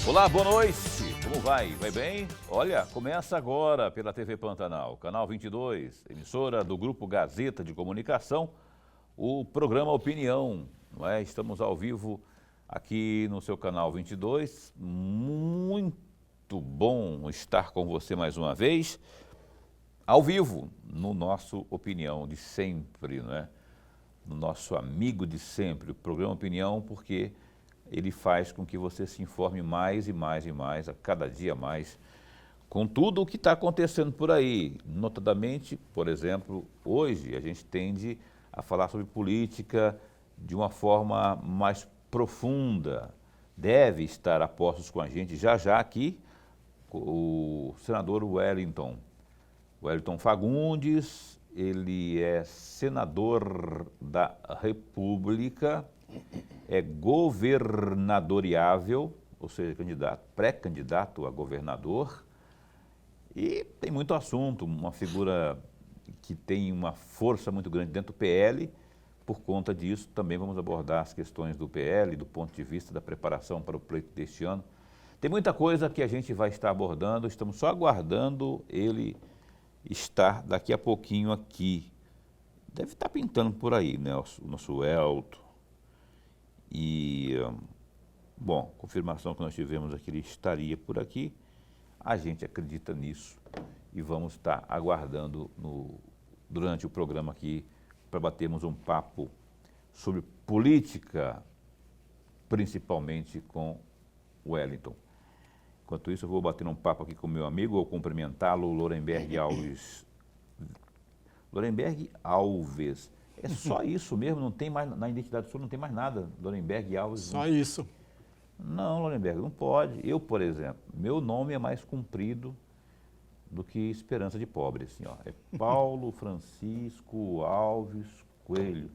Olá, boa noite. Como vai? Vai bem? Olha, começa agora pela TV Pantanal, canal 22, emissora do Grupo Gazeta de Comunicação, o programa Opinião, não é? Estamos ao vivo aqui no seu canal 22. Muito bom estar com você mais uma vez, ao vivo, no nosso Opinião de sempre, não é? No nosso amigo de sempre, o programa Opinião, porque ele faz com que você se informe mais e mais e mais, a cada dia mais, com tudo o que está acontecendo por aí. Notadamente, por exemplo, hoje a gente tende a falar sobre política de uma forma mais profunda. Deve estar a postos com a gente já já aqui o senador Wellington Fagundes. Ele é senador da República, é governadoriável, ou seja, pré-candidato a governador, e tem muito assunto, uma figura que tem uma força muito grande dentro do PL. Por conta disso, também vamos abordar as questões do PL, do ponto de vista da preparação para o pleito deste ano. Tem muita coisa que a gente vai estar abordando, estamos só aguardando ele estar daqui a pouquinho aqui. Deve estar pintando por aí, né, o nosso Elton. E, bom, confirmação que nós tivemos aqui, ele estaria por aqui. A gente acredita nisso e vamos estar aguardando durante o programa aqui para batermos um papo sobre política, principalmente com o Wellington. Enquanto isso, eu vou bater um papo aqui com o meu amigo, vou cumprimentá-lo, Lorenberg Alves. Lorenberg Alves. É só isso mesmo? Não tem mais, na identidade sua não tem mais nada, Lorenberg Alves? Só isso. Não, Lorenberg, não pode. Eu, por exemplo, meu nome é mais comprido do que Esperança de Pobre, assim, ó. É Paulo Francisco Alves Coelho.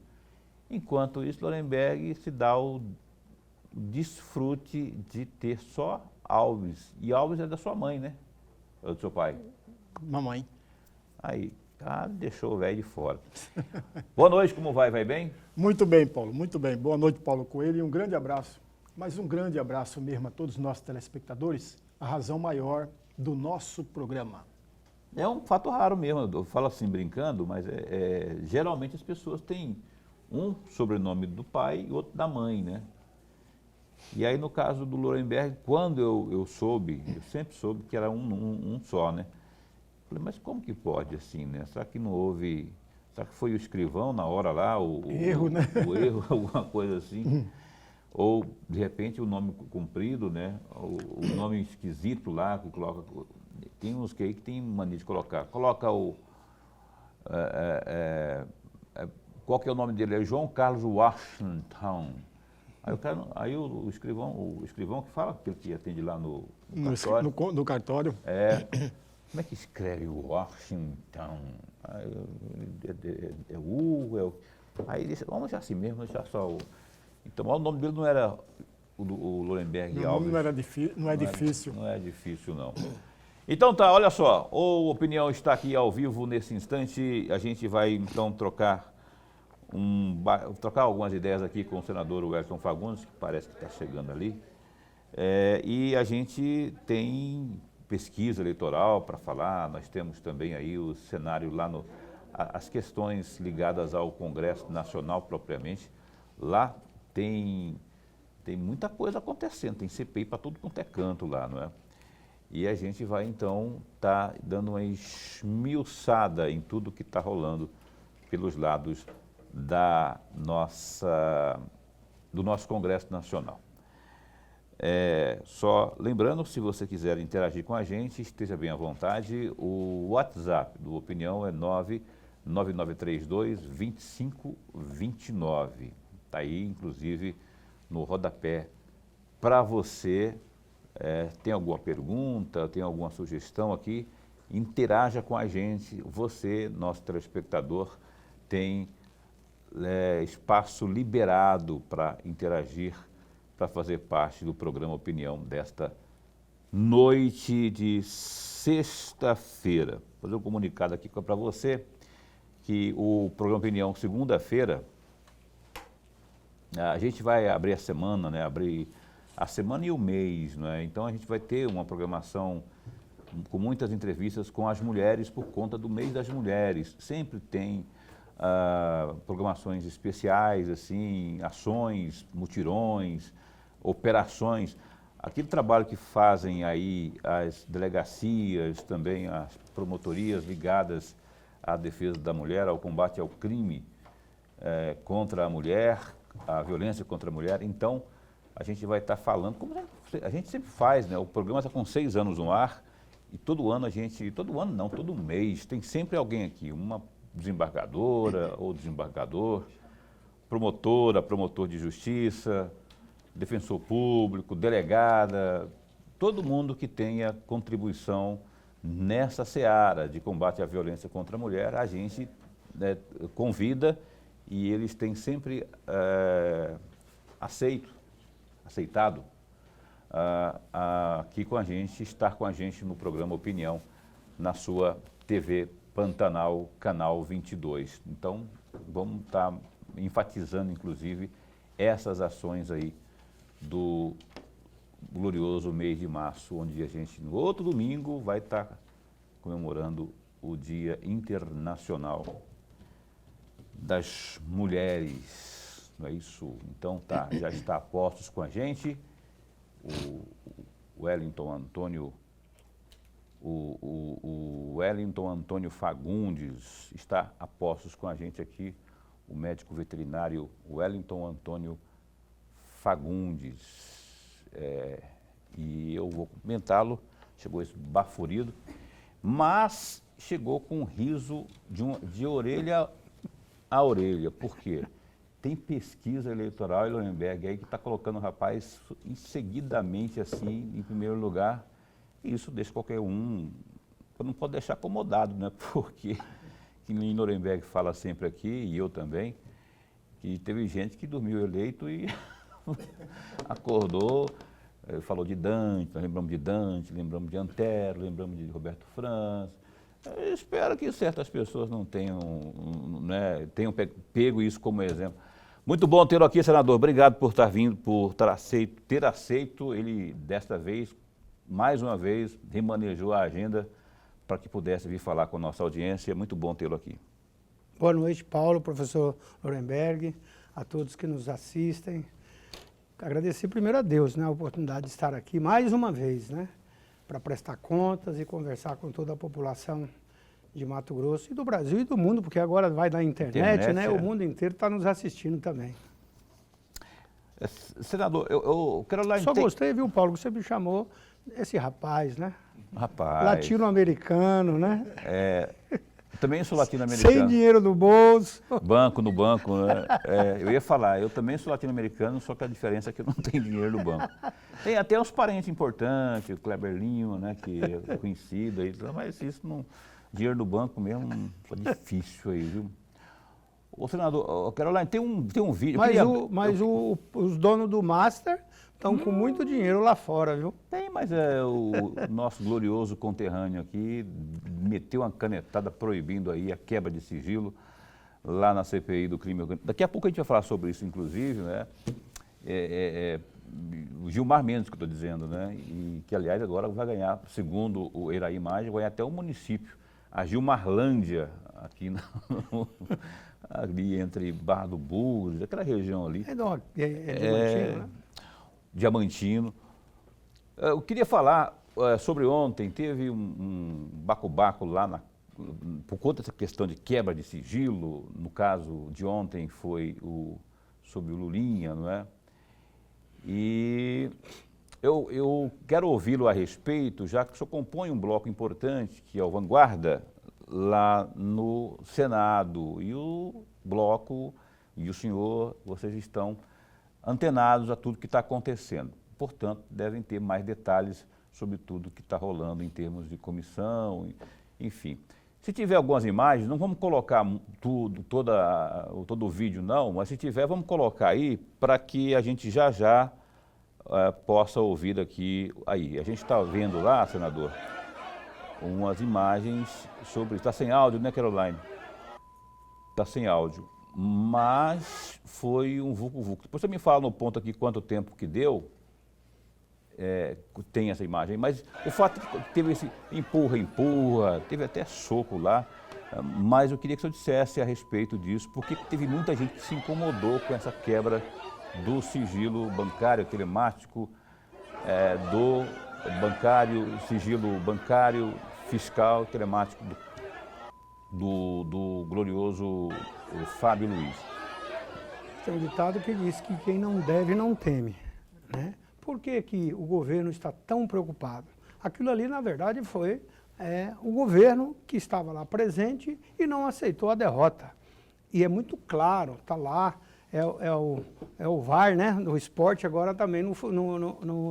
Enquanto isso, Lorenberg se dá o desfrute de ter só Alves. E Alves é da sua mãe, né? Ou do seu pai? Mamãe. Aí, deixou o velho de fora. Boa noite, como vai? Vai bem? Muito bem, Paulo, muito bem. Boa noite, Paulo Coelho, e um grande abraço. Mas um grande abraço mesmo a todos os nossos telespectadores, a razão maior do nosso programa. É um fato raro mesmo, eu falo assim brincando, mas geralmente as pessoas têm um sobrenome do pai e outro da mãe, né? E aí no caso do Lorenberg, quando eu sempre soube que era um só, né? Falei, mas como que pode assim, né? Será que não houve, será que foi o escrivão na hora lá, Erro, né? O erro, alguma coisa assim? Ou, de repente, o nome comprido, né? O nome esquisito lá, que coloca... Tem uns que aí que tem mania de coloca qual que é o nome dele? É João Carlos Washington. Aí o escrivão que fala, aquele que atende lá no cartório. No cartório. Como é que escreve Washington? Aí ele disse, vamos deixar assim mesmo, deixar só o... Então, o nome dele não era o Lorenberg Alves. Não é difícil. Não é difícil, não. Então tá, olha só, o Opinião está aqui ao vivo nesse instante. A gente vai então trocar algumas ideias aqui com o senador Wellington Fagundes, que parece que está chegando ali. E a gente tem pesquisa eleitoral para falar, nós temos também aí o cenário lá, as questões ligadas ao Congresso Nacional propriamente. Lá tem muita coisa acontecendo, tem CPI para tudo quanto é canto lá, não é? E a gente vai então estar dando uma esmiuçada em tudo que está rolando pelos lados do nosso Congresso Nacional. Só lembrando, se você quiser interagir com a gente, esteja bem à vontade. O WhatsApp do Opinião é 99932-2529. Está aí, inclusive, no rodapé para você. Tem alguma pergunta, tem alguma sugestão aqui, interaja com a gente. Você, nosso telespectador, tem espaço liberado para interagir, para fazer parte do programa Opinião desta noite de sexta-feira. Vou fazer um comunicado aqui para você, que o programa Opinião, segunda-feira, a gente vai abrir a semana, né, abrir a semana e o mês, né? Então a gente vai ter uma programação com muitas entrevistas com as mulheres por conta do mês das mulheres. Sempre tem programações especiais, assim, ações, mutirões, operações. Aquele trabalho que fazem aí as delegacias, também as promotorias ligadas à defesa da mulher, ao combate ao crime contra a mulher, a violência contra a mulher. Então, a gente vai estar falando, como a gente sempre faz, né? O programa está com 6 anos no ar e todo ano todo mês, tem sempre alguém aqui, uma desembargadora ou desembargador, promotora, promotor de justiça, defensor público, delegada, todo mundo que tenha contribuição nessa seara de combate à violência contra a mulher, a gente convida e eles têm sempre aceitado aqui com a gente, estar com a gente no programa Opinião, na sua TV Pantanal, Canal 22. Então, vamos estar enfatizando, inclusive, essas ações aí do glorioso mês de março, onde a gente, no outro domingo, vai estar comemorando o Dia Internacional das Mulheres, não é isso? Então, já está a postos com a gente o Wellington Antônio, o Wellington Antônio Fagundes está a postos com a gente aqui, o médico veterinário Wellington Antônio Fagundes. E eu vou cumprimentá-lo, chegou esbaforido, mas chegou com um riso de orelha a orelha. Por quê? Tem pesquisa eleitoral em Nuremberg aí que está colocando o rapaz seguidamente assim, em primeiro lugar, e isso deixa qualquer um, não pode deixar acomodado, né? Porque que em Nuremberg fala sempre aqui, e eu também, que teve gente que dormiu eleito e acordou, falou de Dante, nós lembramos de Dante, lembramos de Antero, lembramos de Roberto Franz. Eu espero que certas pessoas não tenham pego isso como exemplo. Muito bom tê-lo aqui, senador. Obrigado por estar vindo, por ter aceito. Ele, desta vez, mais uma vez, remanejou a agenda para que pudesse vir falar com a nossa audiência. É muito bom tê-lo aqui. Boa noite, Paulo, professor Nuremberg, a todos que nos assistem. Agradecer primeiro a Deus, né, a oportunidade de estar aqui mais uma vez, né, para prestar contas e conversar com toda a população de Mato Grosso e do Brasil e do mundo, porque agora vai na internet, né? O mundo inteiro está nos assistindo também. Senador, eu quero lá... Só gostei, viu, Paulo, que você me chamou esse rapaz, né? Rapaz... Latino-americano, né? Também sou latino-americano. Sem dinheiro no bolso. No banco, né? Eu ia falar, eu também sou latino-americano, só que a diferença é que eu não tenho dinheiro no banco. Tem até uns parentes importantes, o Kleber Lima, né, que é conhecido aí, mas isso não... Dinheiro no banco mesmo, foi difícil aí, viu? Ô, senador, Caroline, tem um vídeo... Mas os donos do Master estão com muito dinheiro lá fora, viu? Tem, mas o nosso glorioso conterrâneo aqui meteu uma canetada proibindo aí a quebra de sigilo lá na CPI do crime organizado. Daqui a pouco a gente vai falar sobre isso, inclusive, né? O Gilmar Mendes que eu estou dizendo, né? E que, aliás, agora vai ganhar, segundo o Eraí Maggi, vai ganhar até um município. A Gilmarlândia, aqui ali entre Barra do Bugres, aquela região ali. Diamantino, né? Diamantino. Eu queria falar sobre ontem, teve um baco-baco lá, por conta dessa questão de quebra de sigilo, no caso de ontem foi sobre o Lulinha, não é? E eu quero ouvi-lo a respeito, já que o senhor compõe um bloco importante, que é o Vanguarda, lá no Senado. E o bloco e o senhor, vocês estão antenados a tudo que está acontecendo. Portanto, devem ter mais detalhes sobre tudo que está rolando em termos de comissão, enfim. Se tiver algumas imagens, não vamos colocar todo o vídeo não, mas se tiver, vamos colocar aí para que a gente já possa ouvir aqui. Aí, a gente está vendo lá, senador, umas imagens sobre... Está sem áudio, né, Caroline? Está sem áudio, mas foi um vucu-vucu. Depois você me fala no ponto aqui quanto tempo que deu, tem essa imagem, mas o fato é que teve esse empurra, teve até soco lá, mas eu queria que o senhor dissesse a respeito disso, porque teve muita gente que se incomodou com essa quebra do sigilo bancário, telemático, do sigilo bancário, fiscal, telemático do glorioso Fábio Luiz. Tem um ditado que diz que quem não deve não teme, né? Por que que o governo está tão preocupado? Aquilo ali, na verdade, foi o governo que estava lá presente e não aceitou a derrota. E é muito claro, está lá, é o VAR, né, no esporte, agora também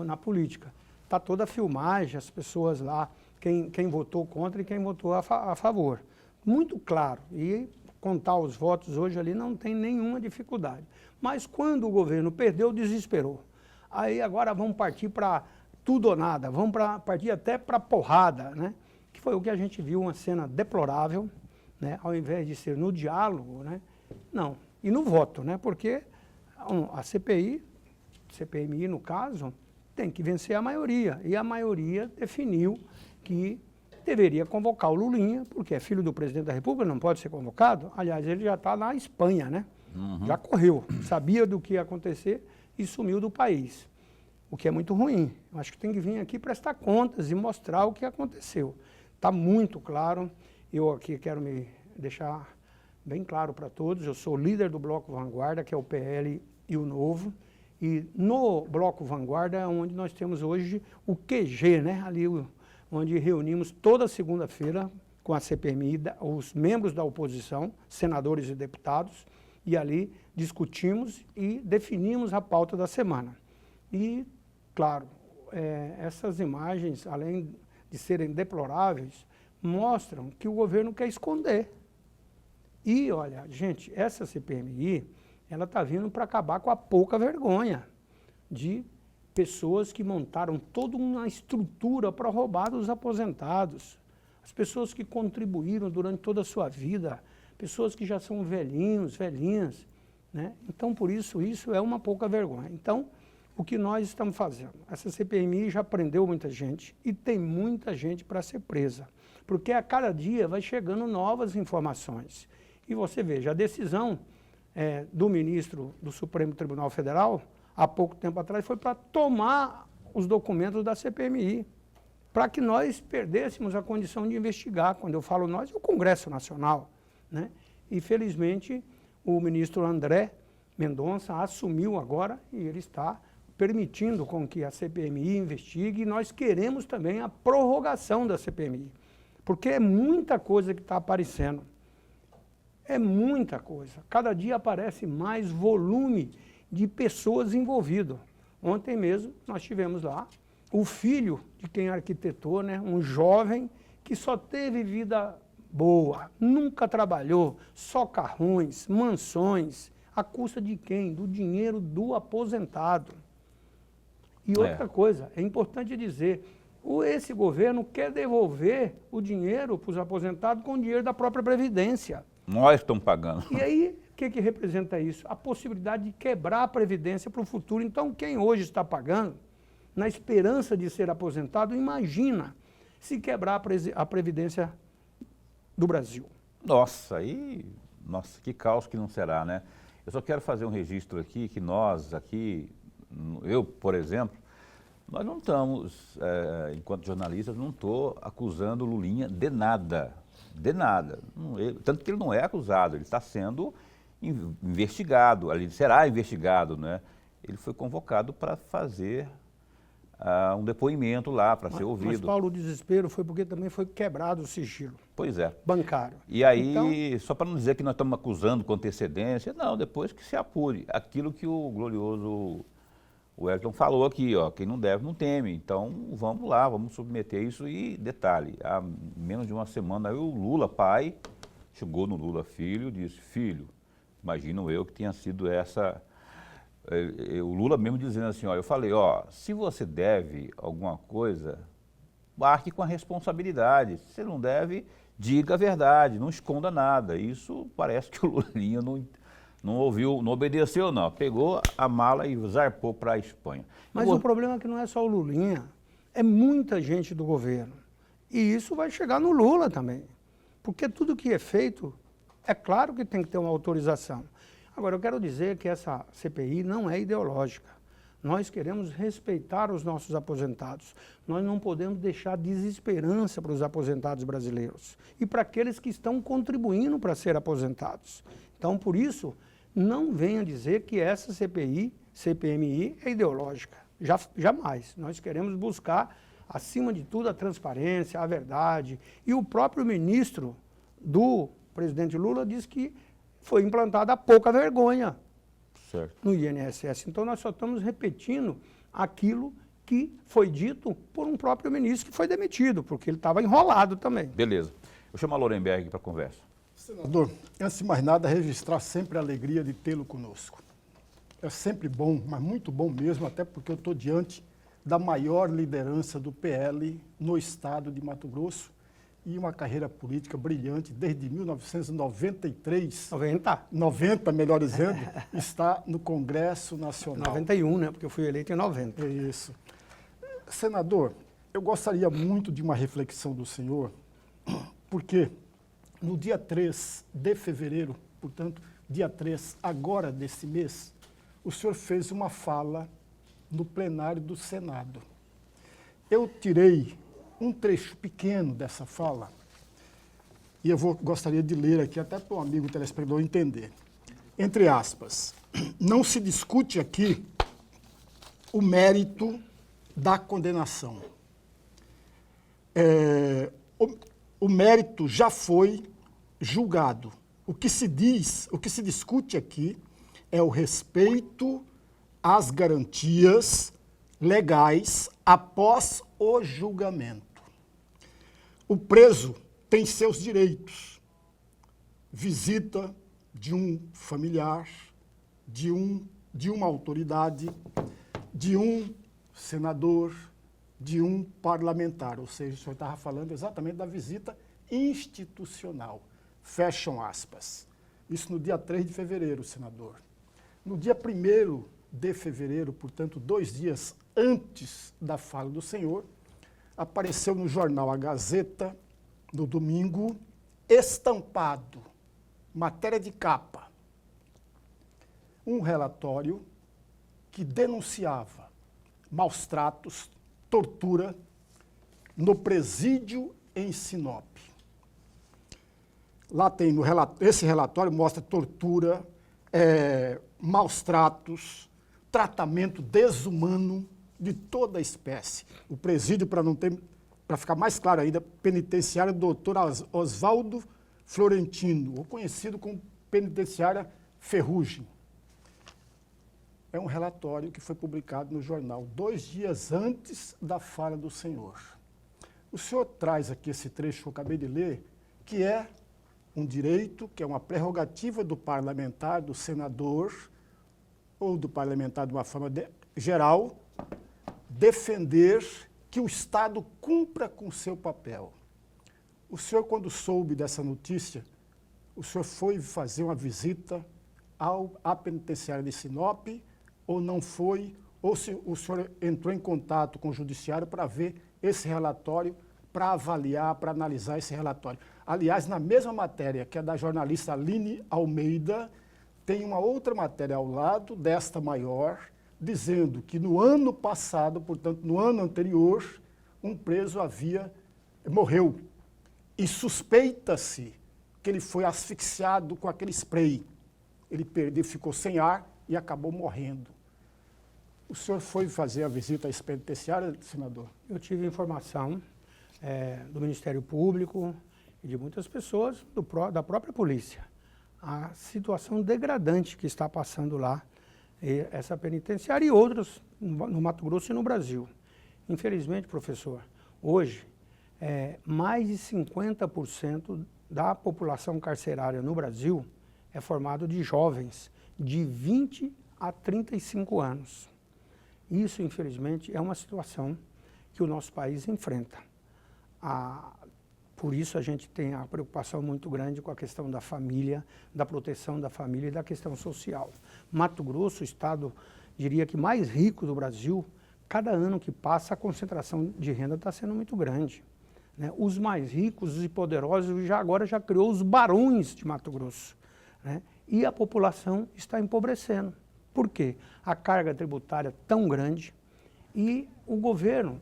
na política. Está toda a filmagem, as pessoas lá, quem votou contra e quem votou a favor. Muito claro. E contar os votos hoje ali não tem nenhuma dificuldade. Mas quando o governo perdeu, desesperou. Aí agora vamos partir para tudo ou nada, vamos partir até para porrada, né? Que foi o que a gente viu, uma cena deplorável, né? Ao invés de ser no diálogo, né? Não, e no voto, né? Porque a CPMI no caso, tem que vencer a maioria, e a maioria definiu que deveria convocar o Lulinha, porque é filho do presidente da República, não pode ser convocado. Aliás, ele já está na Espanha, né? Já correu, sabia do que ia acontecer e sumiu do país, o que é muito ruim. Eu acho que tem que vir aqui prestar contas e mostrar o que aconteceu. Está muito claro, eu aqui quero me deixar bem claro para todos, eu sou líder do Bloco Vanguarda, que é o PL e o Novo, e no Bloco Vanguarda é onde nós temos hoje o QG, né? Ali onde reunimos toda segunda-feira com a CPMI, os membros da oposição, senadores e deputados, e ali discutimos e definimos a pauta da semana. E, claro, essas imagens, além de serem deploráveis, mostram que o governo quer esconder. E, olha, gente, essa CPMI, ela está vindo para acabar com a pouca vergonha de pessoas que montaram toda uma estrutura para roubar dos aposentados, as pessoas que contribuíram durante toda a sua vida, pessoas que já são velhinhos, velhinhas, né? Então, por isso é uma pouca vergonha. Então, o que nós estamos fazendo? Essa CPMI já prendeu muita gente e tem muita gente para ser presa, porque a cada dia vai chegando novas informações. E você veja, a decisão do ministro do Supremo Tribunal Federal, há pouco tempo atrás, foi para tomar os documentos da CPMI, para que nós perdêssemos a condição de investigar. Quando eu falo nós, é o Congresso Nacional, né? E, felizmente, o ministro André Mendonça assumiu agora e ele está permitindo com que a CPMI investigue, e nós queremos também a prorrogação da CPMI, porque é muita coisa que está aparecendo. É muita coisa. Cada dia aparece mais volume de pessoas envolvidas. Ontem mesmo nós tivemos lá o filho de quem arquitetou, né, um jovem que só teve vida boa, nunca trabalhou, só carrões, mansões, à custa de quem? Do dinheiro do aposentado. E outra coisa, é importante dizer, esse governo quer devolver o dinheiro para os aposentados com o dinheiro da própria Previdência. Nós estamos pagando. E aí, o que representa isso? A possibilidade de quebrar a Previdência para o futuro. Então, quem hoje está pagando, na esperança de ser aposentado, imagina se quebrar a Previdência do Brasil. Nossa, que caos que não será, né? Eu só quero fazer um registro aqui, que nós aqui, eu, por exemplo, nós não estamos, enquanto jornalistas, não estou acusando o Lulinha de nada. De nada. Tanto que ele não é acusado, ele está sendo investigado, ele será investigado, né? Ele foi convocado para fazer um depoimento lá, para ser ouvido. Mas, Paulo, o desespero foi porque também foi quebrado o sigilo. Pois é. Bancário. E aí, então, só para não dizer que nós estamos acusando com antecedência, não, depois que se apure. Aquilo que o glorioso Wellington falou aqui, ó, quem não deve não teme. Então, vamos lá, vamos submeter isso. E, detalhe, há menos de uma semana, o Lula, pai, chegou no Lula filho, disse, filho, imagino eu que tenha sido essa... O Lula mesmo dizendo assim, ó, eu falei, ó, se você deve alguma coisa, arque com a responsabilidade. Se você não deve, diga a verdade, não esconda nada. Isso parece que o Lulinha Não ouviu, não obedeceu não, pegou a mala e zarpou para a Espanha. Mas o problema é que não é só o Lulinha, é muita gente do governo. E isso vai chegar no Lula também. Porque tudo que é feito, é claro que tem que ter uma autorização. Agora, eu quero dizer que essa CPI não é ideológica. Nós queremos respeitar os nossos aposentados. Nós não podemos deixar desesperança para os aposentados brasileiros e para aqueles que estão contribuindo para ser aposentados. Então, por isso, não venha dizer que essa CPMI é ideológica. Jamais. Nós queremos buscar, acima de tudo, a transparência, a verdade. E o próprio ministro do presidente Lula disse que foi implantada pouca vergonha no INSS. Então, nós só estamos repetindo aquilo que foi dito por um próprio ministro que foi demitido, porque ele estava enrolado também. Beleza. Eu chamo a Lorenberg para a conversa. Senador, antes de mais nada, registrar sempre a alegria de tê-lo conosco. É sempre bom, mas muito bom mesmo, até porque eu estou diante da maior liderança do PL no estado de Mato Grosso e uma carreira política brilhante desde 1993. 90, melhor dizendo, está no Congresso Nacional. 91, né? Porque eu fui eleito em 90. É isso. Senador, eu gostaria muito de uma reflexão do senhor, porque no dia 3 de fevereiro, portanto, dia 3 agora desse mês, o senhor fez uma fala no plenário do Senado. Eu tirei um trecho pequeno dessa fala e eu gostaria de ler aqui até para o amigo telespectador entender. Entre aspas, não se discute aqui o mérito da condenação. O mérito já foi julgado. O que se discute aqui é o respeito às garantias legais após o julgamento. O preso tem seus direitos. Visita de um familiar, de uma autoridade, de um senador, de um parlamentar. Ou seja, o senhor estava falando exatamente da visita institucional. Fecham aspas. Isso no dia 3 de fevereiro, senador. No dia 1º de fevereiro, portanto, 2 dias antes da fala do senhor, apareceu no jornal A Gazeta, no domingo, estampado, matéria de capa, um relatório que denunciava maus tratos, tortura, no presídio em Sinop. Lá tem, esse relatório mostra tortura, maus tratos, tratamento desumano de toda a espécie. O presídio, para ficar mais claro ainda, penitenciária Dr. Oswaldo Florentino, ou conhecido como penitenciária Ferrugem. É um relatório que foi publicado no jornal 2 dias antes da fala do senhor. O senhor traz aqui esse trecho que eu acabei de ler, que é um direito, que é uma prerrogativa do parlamentar, do senador, ou do parlamentar de uma forma geral, defender que o Estado cumpra com seu papel. O senhor, quando soube dessa notícia, o senhor foi fazer uma visita à penitenciária de Sinop, ou não foi, ou se o senhor entrou em contato com o judiciário para ver esse relatório, para avaliar, para analisar esse relatório. Aliás, na mesma matéria, que é da jornalista Aline Almeida, tem uma outra matéria ao lado, desta maior, dizendo que no ano passado, portanto, no ano anterior, um preso morreu. E suspeita-se que ele foi asfixiado com aquele spray. Ele ficou sem ar e acabou morrendo. O senhor foi fazer a visita à penitenciária, senador? Eu tive informação do Ministério Público e de muitas pessoas da própria polícia. A situação degradante que está passando lá, essa penitenciária e outras no Mato Grosso e no Brasil. Infelizmente, professor, hoje, mais de 50% da população carcerária no Brasil é formado de jovens de 20 a 35 anos. Isso, infelizmente, é uma situação que o nosso país enfrenta. Por isso a gente tem a preocupação muito grande com a questão da família, da proteção da família e da questão social. Mato Grosso, o estado, diria que mais rico do Brasil, cada ano que passa a concentração de renda está sendo muito grande, né? Os mais ricos e poderosos agora já criou os barões de Mato Grosso, né? E a população está empobrecendo. Por quê? A carga tributária tão grande e o governo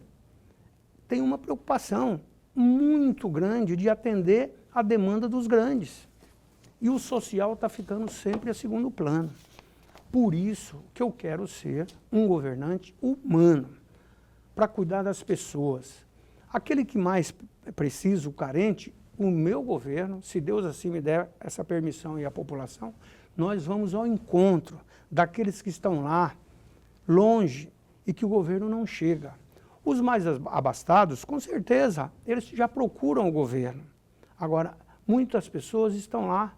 tem uma preocupação muito grande de atender a demanda dos grandes. E o social está ficando sempre a segundo plano. Por isso que eu quero ser um governante humano, para cuidar das pessoas. Aquele que mais precisa, o carente, o meu governo, se Deus assim me der essa permissão e a população, nós vamos ao encontro daqueles que estão lá, longe, e que o governo não chega. Os mais abastados, com certeza, eles já procuram o governo. Agora, muitas pessoas estão lá,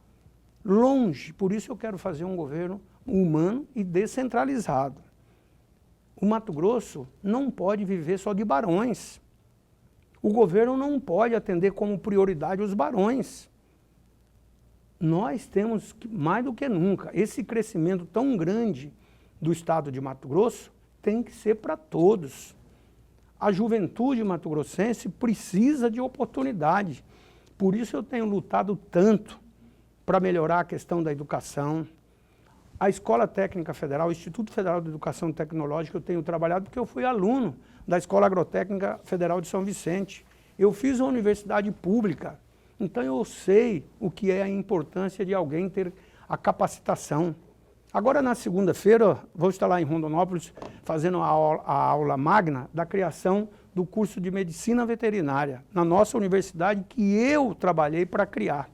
longe, por isso eu quero fazer um governo humano e descentralizado. O Mato Grosso não pode viver só de barões. O governo não pode atender como prioridade os barões. Nós temos, mais do que nunca, esse crescimento tão grande do estado de Mato Grosso tem que ser para todos. A juventude mato-grossense precisa de oportunidade. Por isso eu tenho lutado tanto para melhorar a questão da educação. A Escola Técnica Federal, o Instituto Federal de Educação Tecnológica, eu tenho trabalhado porque eu fui aluno da Escola Agrotécnica Federal de São Vicente. Eu fiz uma universidade pública, então eu sei o que é a importância de alguém ter a capacitação. Agora, na segunda-feira, vou estar lá em Rondonópolis fazendo a aula magna da criação do curso de Medicina Veterinária, na nossa universidade que eu trabalhei para criar.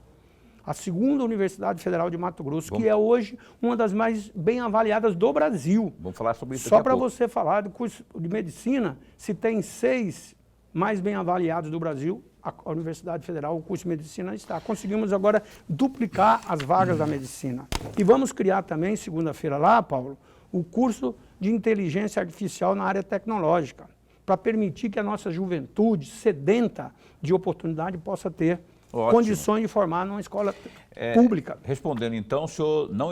A segunda Universidade Federal de Mato Grosso, que é hoje uma das mais bem avaliadas do Brasil. Vamos falar sobre isso só daqui a para pouco. você falar do curso de Medicina, se tem 6 mais bem avaliados do Brasil, a Universidade Federal, o curso de Medicina está. Conseguimos agora duplicar as vagas da Medicina. E vamos criar também, segunda-feira lá, Paulo, o curso de Inteligência Artificial na área tecnológica, para permitir que a nossa juventude sedenta de oportunidade possa ter condições de formar numa escola pública. Respondendo então, o senhor não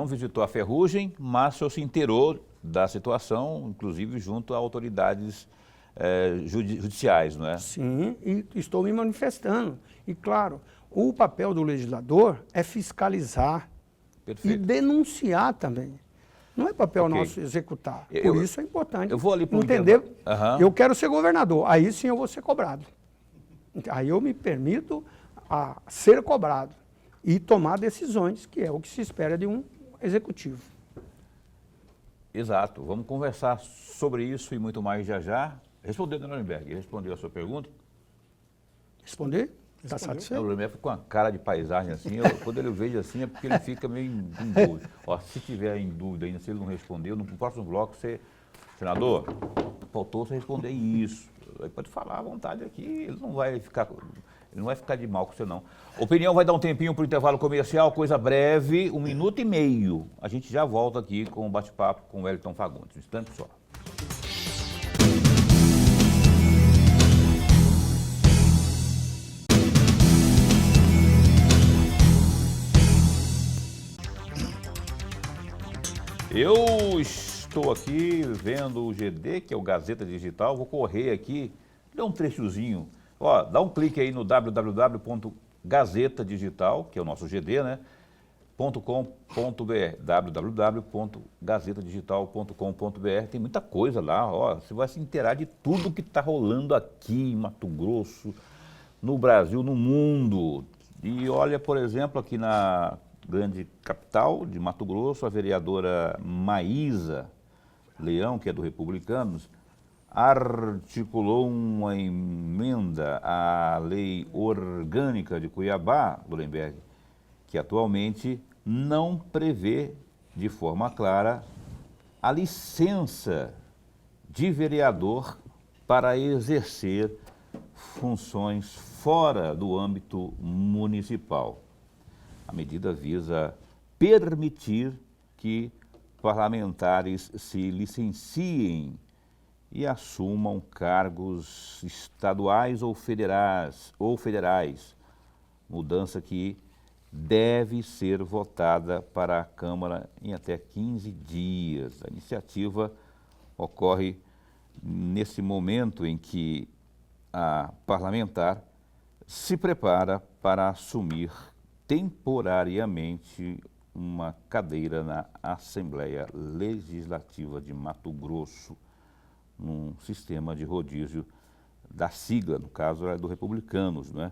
visitou a Ferrugem, mas o senhor se inteirou da situação, inclusive junto a autoridades judiciais, não é? Sim, e estou me manifestando. E claro, o papel do legislador é fiscalizar e denunciar também. Não é papel nosso executar. Por isso é importante eu vou ali para entender. Eu quero ser governador, aí sim eu vou ser cobrado. Aí eu me permito a ser cobrado e tomar decisões, que é o que se espera de um executivo. Exato. Vamos conversar sobre isso e muito mais já já. Respondeu, Dona Lorenberg, respondeu a sua pergunta? Responder? Está satisfeito? O Lorenberg fica com uma cara de paisagem assim, quando ele vejo assim é porque ele fica meio em dúvida. Ó, se tiver em dúvida ainda, se ele não respondeu, no próximo bloco você... Senador, faltou você responder isso. Ele pode falar à vontade aqui, ele não vai ficar de mal com você não. Opinião vai dar um tempinho para o intervalo comercial, coisa breve, 1 minuto e meio. A gente já volta aqui com o bate-papo com o Wellington Fagundes. Um instante só. Eu estou aqui vendo o GD, que é o Gazeta Digital, vou correr aqui, dá um trechozinho. Ó, dá um clique aí no www.gazetadigital, que é o nosso GD, né? .com.br, www.gazetadigital.com.br, tem muita coisa lá, ó, você vai se inteirar de tudo que está rolando aqui em Mato Grosso, no Brasil, no mundo. E olha, por exemplo, aqui na grande capital de Mato Grosso, a vereadora Maísa Leão, que é do Republicanos, articulou uma emenda à lei orgânica de Cuiabá, Lorenberg, que atualmente não prevê de forma clara a licença de vereador para exercer funções fora do âmbito municipal. A medida visa permitir que parlamentares se licenciem e assumam cargos estaduais ou federais, mudança que deve ser votada para a Câmara em até 15 dias. A iniciativa ocorre nesse momento em que a parlamentar se prepara para assumir temporariamente uma cadeira na Assembleia Legislativa de Mato Grosso, num sistema de rodízio da sigla, no caso é do Republicanos, né,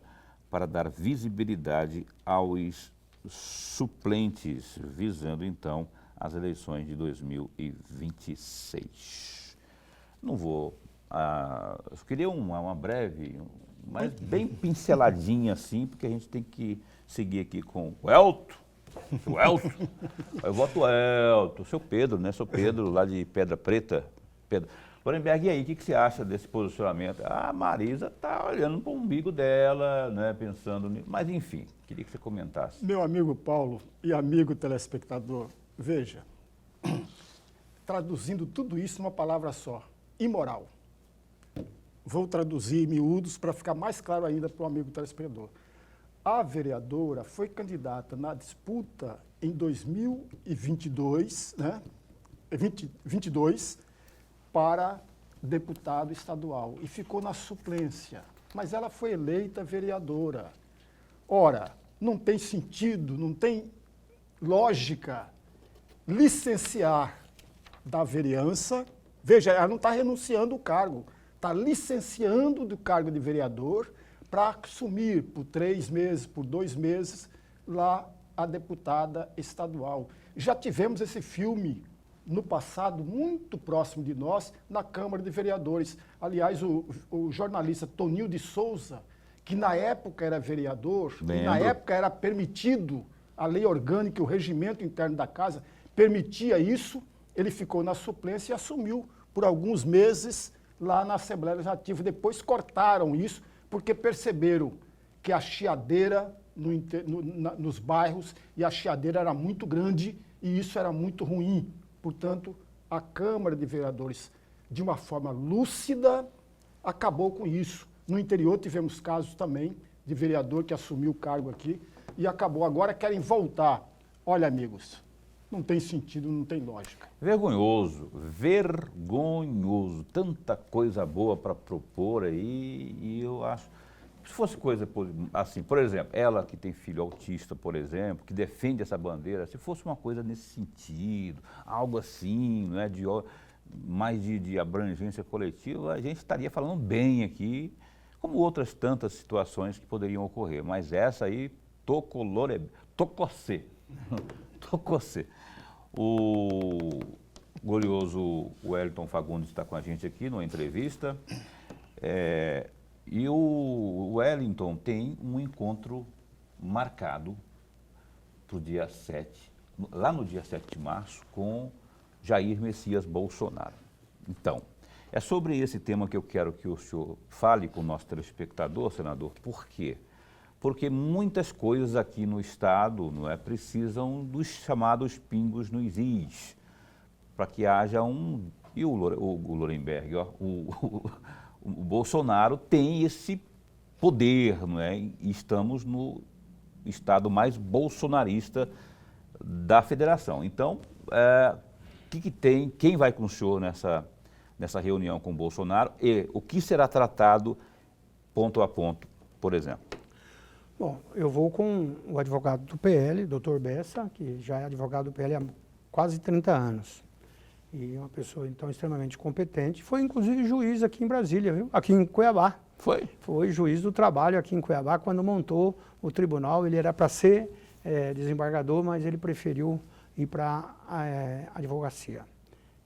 para dar visibilidade aos suplentes, visando então as eleições de 2026. Não vou... eu queria uma breve, mas bem pinceladinha assim, porque a gente tem que seguir aqui com o Elton. O Elton. Eu voto o Elton, seu Pedro, né? Sou Pedro, lá de Pedra Preta. Pedro. Lorenberg, e aí, o que você acha desse posicionamento? A Marisa está olhando para o umbigo dela, né? Pensando nisso. Mas, enfim, queria que você comentasse. Meu amigo Paulo e amigo telespectador, veja, traduzindo tudo isso numa palavra só, imoral. Vou traduzir em miúdos para ficar mais claro ainda para o amigo telespectador. A vereadora foi candidata na disputa em 2022, né? 22, para deputado estadual e ficou na suplência. Mas ela foi eleita vereadora. Ora, não tem sentido, não tem lógica licenciar da vereança. Veja, ela não está renunciando o cargo, está licenciando do cargo de vereador para assumir por 3 meses, por 2 meses, lá a deputada estadual. Já tivemos esse filme no passado, muito próximo de nós, na Câmara de Vereadores. Aliás, o jornalista Toninho de Souza, que na época era vereador, e na época era permitido, a lei orgânica, o regimento interno da casa, permitia isso, ele ficou na suplência e assumiu por alguns meses lá na Assembleia Legislativa. Depois cortaram isso, porque perceberam que a chiadeira nos bairros, e a chiadeira era muito grande, e isso era muito ruim. Portanto, a Câmara de Vereadores, de uma forma lúcida, acabou com isso. No interior tivemos casos também de vereador que assumiu o cargo aqui e acabou. Agora querem voltar. Olha, amigos, não tem sentido, não tem lógica. Vergonhoso, vergonhoso. Tanta coisa boa para propor aí, e eu acho... Se fosse coisa assim, por exemplo, ela que tem filho autista, por exemplo, que defende essa bandeira, se fosse uma coisa nesse sentido, algo assim, não é, mais de abrangência coletiva, a gente estaria falando bem aqui, como outras tantas situações que poderiam ocorrer. Mas essa aí, tococê. O glorioso Wellington Fagundes está com a gente aqui numa entrevista. E o Wellington tem um encontro marcado para o dia 7, lá no dia 7 de março, com Jair Messias Bolsonaro. Então, é sobre esse tema que eu quero que o senhor fale com o nosso telespectador, senador. Por quê? Porque muitas coisas aqui no Estado, não é, precisam dos chamados pingos nos is, para que haja um... E o Lorenberg, ó, o Bolsonaro tem esse poder, não é? E estamos no estado mais bolsonarista da federação. Então, quem vai com o senhor nessa reunião com o Bolsonaro e o que será tratado ponto a ponto, por exemplo? Bom, eu vou com o advogado do PL, doutor Bessa, que já é advogado do PL há quase 30 anos. E uma pessoa, então, extremamente competente. Foi, inclusive, juiz aqui em Brasília, viu? Aqui em Cuiabá. Foi? Foi juiz do trabalho aqui em Cuiabá, quando montou o tribunal. Ele era para ser desembargador, mas ele preferiu ir para a advocacia.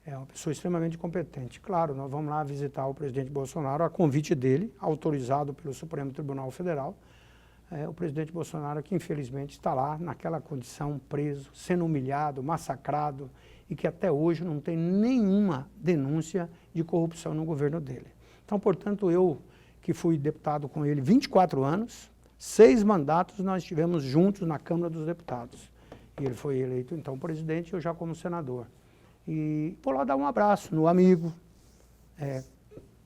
É uma pessoa extremamente competente. Claro, nós vamos lá visitar o presidente Bolsonaro, a convite dele, autorizado pelo Supremo Tribunal Federal. O presidente Bolsonaro, que infelizmente está lá, naquela condição, preso, sendo humilhado, massacrado, e que até hoje não tem nenhuma denúncia de corrupção no governo dele. Então, portanto, eu, que fui deputado com ele 24 anos, 6 mandatos nós estivemos juntos na Câmara dos Deputados. E ele foi eleito, então, presidente, eu já como senador. E vou lá dar um abraço no amigo,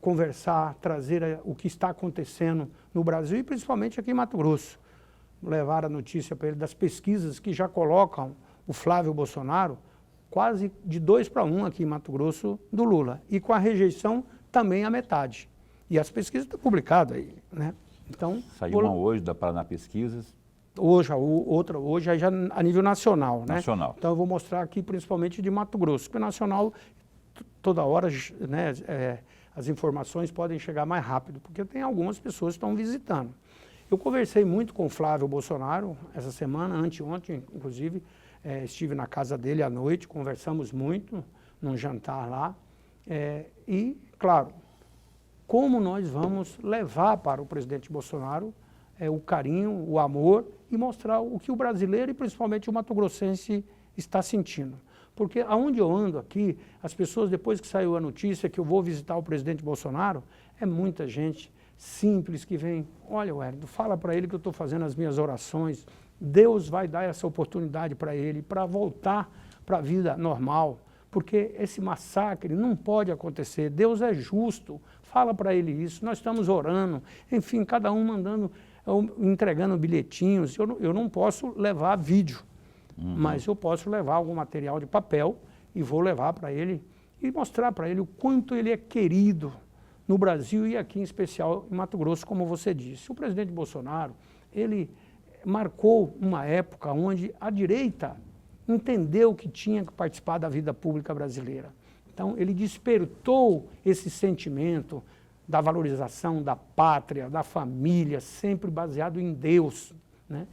conversar, trazer o que está acontecendo no Brasil e principalmente aqui em Mato Grosso. Levar a notícia para ele das pesquisas que já colocam o Flávio Bolsonaro quase de 2-1 aqui em Mato Grosso do Lula. E com a rejeição também a metade. E as pesquisas estão publicadas aí, né? Então, saiu uma hoje da Paraná Pesquisas. Outra hoje aí já a nível nacional, né? Nacional. Então eu vou mostrar aqui principalmente de Mato Grosso, porque nacional toda hora, né, as informações podem chegar mais rápido, porque tem algumas pessoas que estão visitando. Eu conversei muito com o Flávio Bolsonaro essa semana, anteontem, inclusive, estive na casa dele à noite, conversamos muito num jantar lá, e, claro, como nós vamos levar para o presidente Bolsonaro o carinho, o amor e mostrar o que o brasileiro e principalmente o mato-grossense está sentindo. Porque aonde eu ando aqui, as pessoas, depois que saiu a notícia que eu vou visitar o presidente Bolsonaro, é muita gente simples que vem, olha, Wellington, fala para ele que eu estou fazendo as minhas orações, Deus vai dar essa oportunidade para ele, para voltar para a vida normal, porque esse massacre não pode acontecer, Deus é justo, fala para ele isso, nós estamos orando, enfim, cada um mandando, entregando bilhetinhos, eu não posso levar vídeo, mas eu posso levar algum material de papel e vou levar para ele e mostrar para ele o quanto ele é querido no Brasil e aqui em especial em Mato Grosso, como você disse. O presidente Bolsonaro, ele marcou uma época onde a direita entendeu que tinha que participar da vida pública brasileira. Então, ele despertou esse sentimento da valorização da pátria, da família, sempre baseado em Deus, né?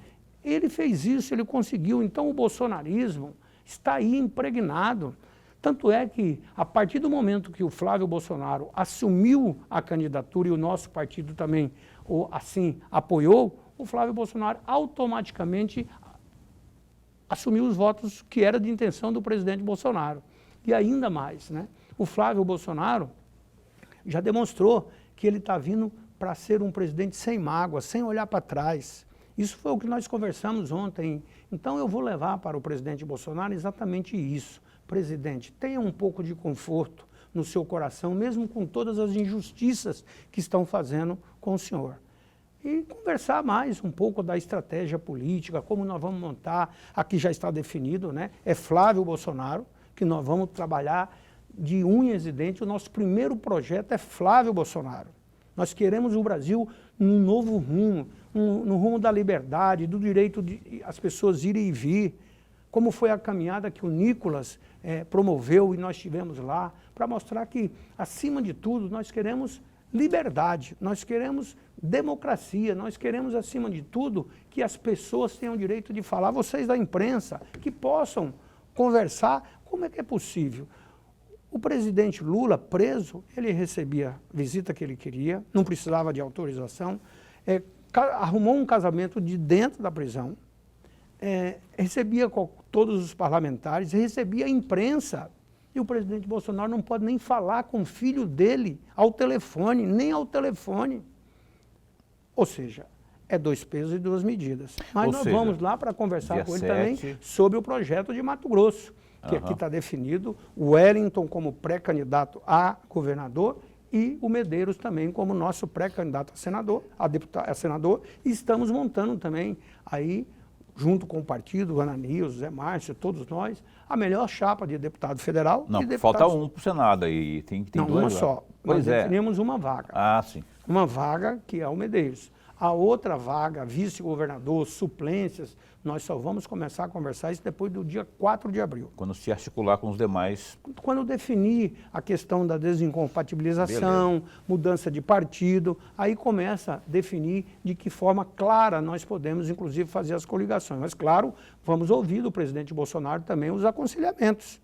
Ele fez isso, ele conseguiu. Então, o bolsonarismo está aí impregnado. Tanto é que, a partir do momento que o Flávio Bolsonaro assumiu a candidatura e o nosso partido também assim apoiou, o Flávio Bolsonaro automaticamente assumiu os votos que era de intenção do presidente Bolsonaro. E ainda mais, né? O Flávio Bolsonaro já demonstrou que ele está vindo para ser um presidente sem mágoa, sem olhar para trás. Isso foi o que nós conversamos ontem. Então eu vou levar para o presidente Bolsonaro exatamente isso. Presidente, tenha um pouco de conforto no seu coração, mesmo com todas as injustiças que estão fazendo com o senhor. E conversar mais um pouco da estratégia política, como nós vamos montar, aqui já está definido, né? É Flávio Bolsonaro, que nós vamos trabalhar de unhas e dentes. O nosso primeiro projeto é Flávio Bolsonaro. Nós queremos o Brasil num novo rumo, no rumo da liberdade, do direito de as pessoas irem e vir, como foi a caminhada que o Nicolas promoveu e nós tivemos lá, para mostrar que, acima de tudo, nós queremos liberdade, nós queremos democracia, nós queremos, acima de tudo, que as pessoas tenham o direito de falar, vocês da imprensa, que possam conversar. Como é que é possível? O presidente Lula, preso, ele recebia a visita que ele queria, não precisava de autorização, arrumou um casamento de dentro da prisão, recebia todos os parlamentares, recebia a imprensa, e o presidente Bolsonaro não pode nem falar com o filho dele ao telefone, nem ao telefone. Ou seja, é 2 pesos e 2 medidas. Mas nós vamos lá para conversar com ele também sobre o projeto de Mato Grosso, que aqui está definido, o Wellington como pré-candidato a governador e o Medeiros também como nosso pré-candidato a senador, e estamos montando também aí, junto com o partido, o Ananias, o Zé Márcio, todos nós, a melhor chapa de deputado federal. Não, e deputado... falta um para o Senado aí, tem não, dois. Uma só. Pois nós definimos uma vaga. Ah, sim. Uma vaga que é o Medeiros. A outra vaga, vice-governador, suplências, nós só vamos começar a conversar isso depois do dia 4 de abril. Quando se articular com os demais. Quando definir a questão da desincompatibilização, mudança de partido, aí começa a definir de que forma clara nós podemos, inclusive, fazer as coligações. Mas, claro, vamos ouvir do presidente Bolsonaro também os aconselhamentos.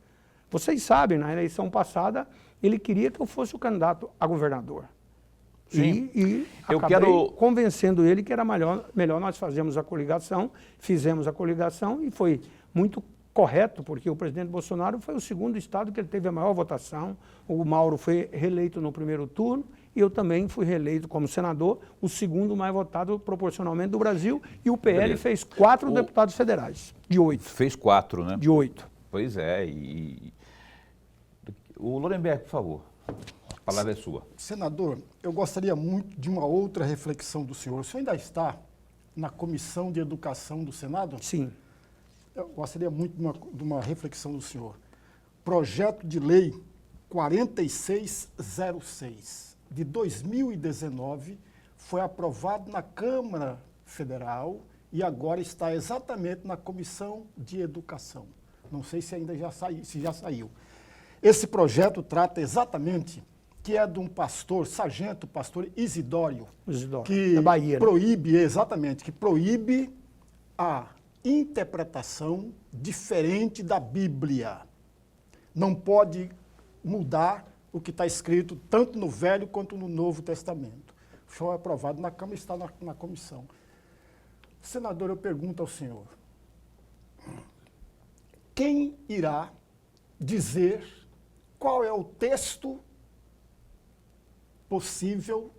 Vocês sabem, na eleição passada, ele queria que eu fosse o candidato a governador. Sim. E acabei convencendo ele que era melhor nós fazermos a coligação, fizemos a coligação e foi muito correto, porque o presidente Bolsonaro foi o segundo estado que ele teve a maior votação, o Mauro foi reeleito no primeiro turno e eu também fui reeleito como senador, o segundo mais votado proporcionalmente do Brasil, e o PL fez 4 deputados federais, de 8. Fez 4, né? De 8. Pois é, o Lorenberg, por favor. palavra é sua. Senador, eu gostaria muito de uma outra reflexão do senhor. O senhor ainda está na Comissão de Educação do Senado? Sim. Eu gostaria muito de uma reflexão do senhor. Projeto de Lei 4606, de 2019, foi aprovado na Câmara Federal e agora está exatamente na Comissão de Educação. Não sei se ainda já saiu, se já saiu. Esse projeto trata exatamente que é de um pastor, sargento, pastor Isidório, que da Bahia, proíbe, exatamente, que proíbe a interpretação diferente da Bíblia. Não pode mudar o que está escrito tanto no Velho quanto no Novo Testamento. Foi aprovado na Câmara e está na comissão. Senador, eu pergunto ao senhor, quem irá dizer qual é o texto possível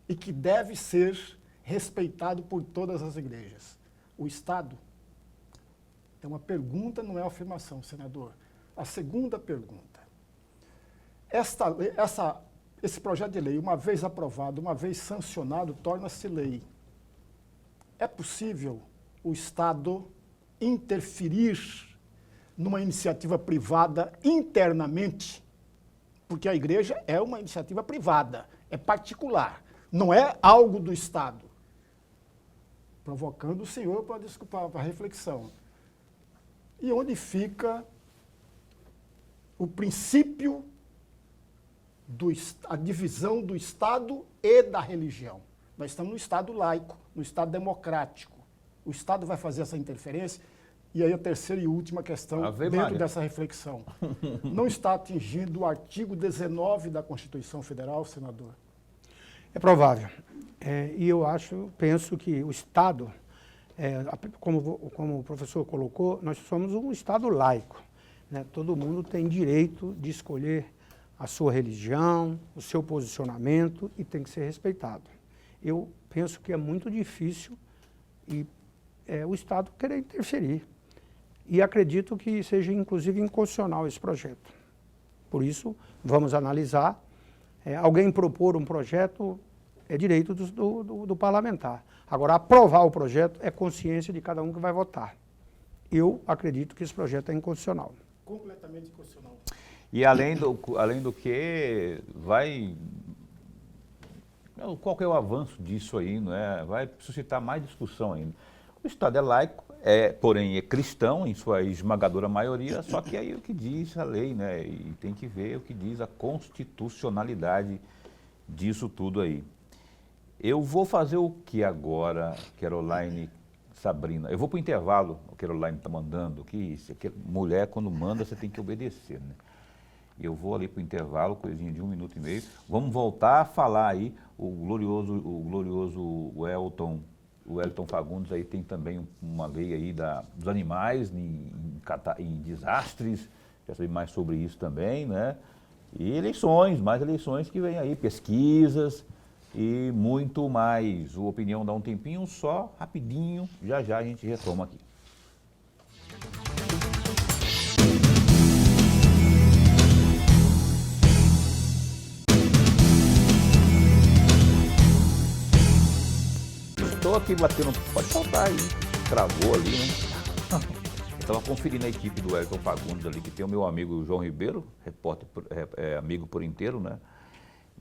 e que deve ser respeitado por todas as igrejas? O Estado? É uma pergunta, não é uma afirmação, senador. A segunda pergunta. Esse projeto de lei, uma vez aprovado, uma vez sancionado, torna-se lei. É possível o Estado interferir numa iniciativa privada internamente? Porque a igreja é uma iniciativa privada, é particular, não é algo do Estado. Provocando o senhor para a reflexão. E onde fica o princípio, a divisão do Estado e da religião? Nós estamos no Estado laico, no Estado democrático. O Estado vai fazer essa interferência? E aí a terceira e última questão, dentro dessa reflexão. Não está atingindo o artigo 19 da Constituição Federal, senador? É provável. E eu penso que o Estado, como o professor colocou, nós somos um Estado laico, né? Todo mundo tem direito de escolher a sua religião, o seu posicionamento e tem que ser respeitado. Eu penso que é muito difícil o Estado querer interferir. E acredito que seja, inclusive, inconstitucional esse projeto. Por isso, vamos analisar. Alguém propor um projeto é direito do parlamentar. Agora, aprovar o projeto é consciência de cada um que vai votar. Eu acredito que esse projeto é inconstitucional. Completamente inconstitucional. E além do que, qual que é o avanço disso aí, não é? Vai suscitar mais discussão ainda. O Estado é laico, porém é cristão em sua esmagadora maioria, só que aí o que diz a lei, né? E tem que ver o que diz a constitucionalidade disso tudo aí. Eu vou fazer o que agora, Caroline, Sabrina? Eu vou para o intervalo, o Caroline está mandando, que mulher quando manda você tem que obedecer, né? Eu vou ali para o intervalo, coisinha de 1 minuto e meio. Vamos voltar a falar aí, o glorioso Wellington Fagundes aí tem também uma lei aí dos animais em desastres, quer saber mais sobre isso também, né? E mais eleições que vem aí, pesquisas e muito mais. O Opinião dá um tempinho só, rapidinho, já a gente retoma aqui. Estou aqui batendo, pode soltar aí, travou ali, né? Eu estava conferindo a equipe do Wellington Fagundes ali, que tem o meu amigo João Ribeiro, repórter, amigo por inteiro, né?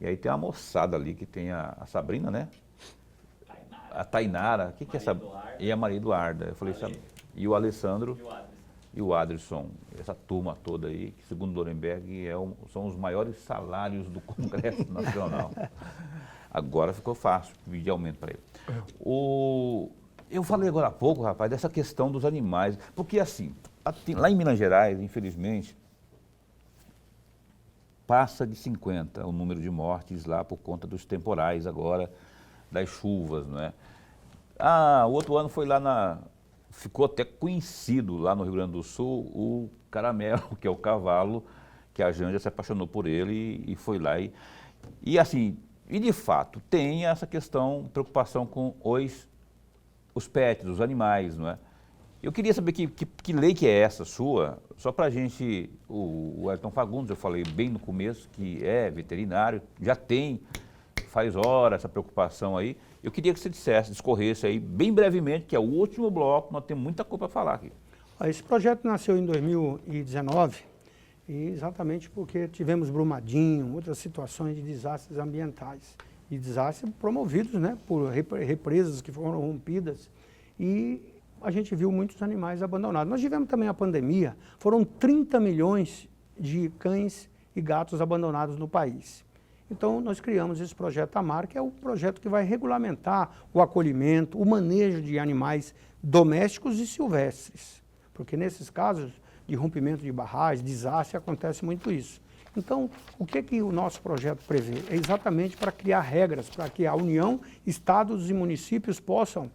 E aí tem uma moçada ali que tem a Sabrina, né? A Tainara, o que é essa? E a Maria Eduarda. Eu falei, e o Alessandro e o Adrisson, essa turma toda aí, que segundo Lorenberg são os maiores salários do Congresso Nacional. Agora ficou fácil pedir aumento para ele. Eu falei agora há pouco, rapaz, dessa questão dos animais, porque assim, lá em Minas Gerais, infelizmente, passa de 50 o número de mortes lá por conta dos temporais agora, das chuvas, né? O outro ano foi ficou até conhecido lá no Rio Grande do Sul, o Caramelo, que é o cavalo, que a Janja se apaixonou por ele e foi lá. E assim, de fato, tem essa preocupação com os pets, os animais, não é? Eu queria saber que lei que é essa sua, só para a gente, o Wellington Fagundes, eu falei bem no começo, que é veterinário, já tem, faz hora essa preocupação aí. Eu queria que você discorresse aí bem brevemente, que é o último bloco, nós temos muita coisa para falar aqui. Esse projeto nasceu em 2019, e exatamente porque tivemos Brumadinho, outras situações de desastres ambientais, e desastres promovidos, né, por represas que foram rompidas, e a gente viu muitos animais abandonados. Nós tivemos também a pandemia, foram 30 milhões de cães e gatos abandonados no país. Então, nós criamos esse projeto AMAR, que é o projeto que vai regulamentar o acolhimento, o manejo de animais domésticos e silvestres. Porque nesses casos de rompimento de barragens, desastre, acontece muito isso. Então, o que o nosso projeto prevê? É exatamente para criar regras, para que a União, estados e municípios possam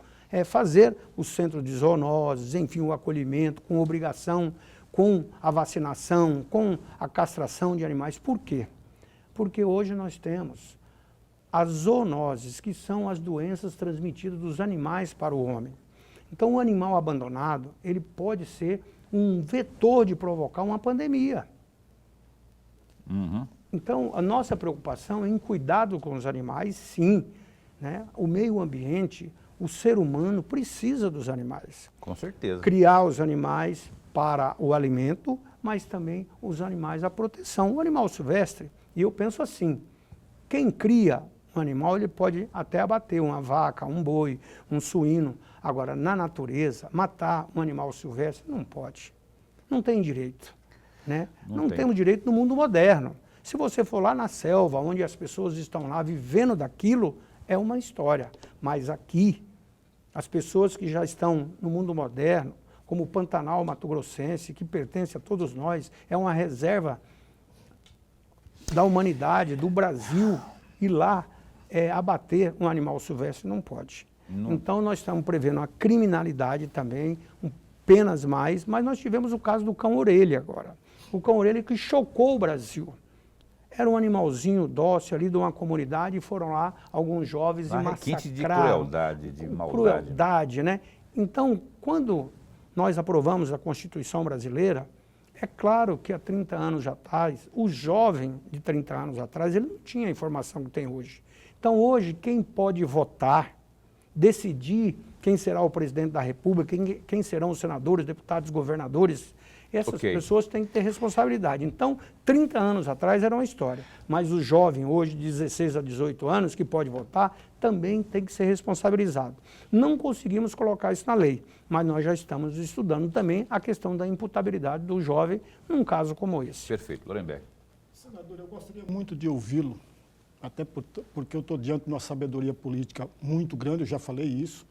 fazer o centro de zoonoses, enfim, o acolhimento, com obrigação, com a vacinação, com a castração de animais. Por quê? Porque hoje nós temos as zoonoses, que são as doenças transmitidas dos animais para o homem. Então, o animal abandonado, ele pode ser um vetor de provocar uma pandemia. Uhum. Então, a nossa preocupação é em cuidado com os animais, sim, né? O meio ambiente, o ser humano precisa dos animais. Com certeza. Criar os animais para o alimento, mas também os animais à proteção. O animal silvestre, e eu penso assim, quem cria um animal, ele pode até abater uma vaca, um boi, um suíno. Agora, na natureza, matar um animal silvestre não pode. Não tem direito. Né? Não temos direito no mundo moderno. Se você for lá na selva, onde as pessoas estão lá vivendo daquilo, é uma história. Mas aqui, as pessoas que já estão no mundo moderno, como o Pantanal Mato Grossense, que pertence a todos nós, é uma reserva da humanidade, do Brasil, e lá abater um animal silvestre não pode. Não. Então nós estamos prevendo a criminalidade também, penas mais, mas nós tivemos o caso do cão-orelha agora. O cão-orelha que chocou o Brasil. Era um animalzinho dócil ali de uma comunidade e foram lá alguns jovens e massacraram. De crueldade, de maldade. Crueldade, né? Então, quando nós aprovamos a Constituição brasileira, é claro que há 30 anos atrás, o jovem de 30 anos atrás, ele não tinha a informação que tem hoje. Então, hoje, quem pode votar, decidir quem será o presidente da República, quem serão os senadores, deputados, governadores, essas pessoas têm que ter responsabilidade. Então, 30 anos atrás era uma história, mas o jovem hoje, de 16 a 18 anos, que pode votar, também tem que ser responsabilizado. Não conseguimos colocar isso na lei, mas nós já estamos estudando também a questão da imputabilidade do jovem num caso como esse. Perfeito. Lorenberg. Senador, eu gostaria muito de ouvi-lo, até porque eu estou diante de uma sabedoria política muito grande, eu já falei isso.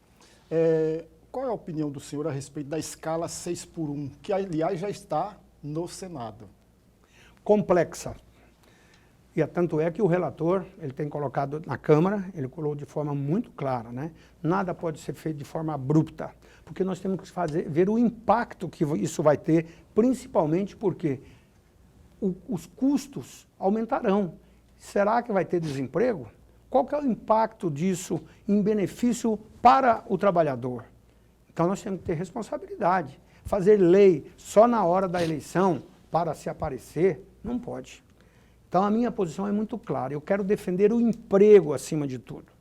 Qual é a opinião do senhor a respeito da escala 6x1, que aliás já está no Senado? Complexa. E tanto é que o relator, ele tem colocado na Câmara, ele colocou de forma muito clara, né? Nada pode ser feito de forma abrupta, porque nós temos que ver o impacto que isso vai ter, principalmente porque os custos aumentarão. Será que vai ter desemprego? Qual que é o impacto disso em benefício para o trabalhador? Então nós temos que ter responsabilidade. Fazer lei só na hora da eleição para se aparecer, não pode. Então a minha posição é muito clara. Eu quero defender o emprego acima de tudo.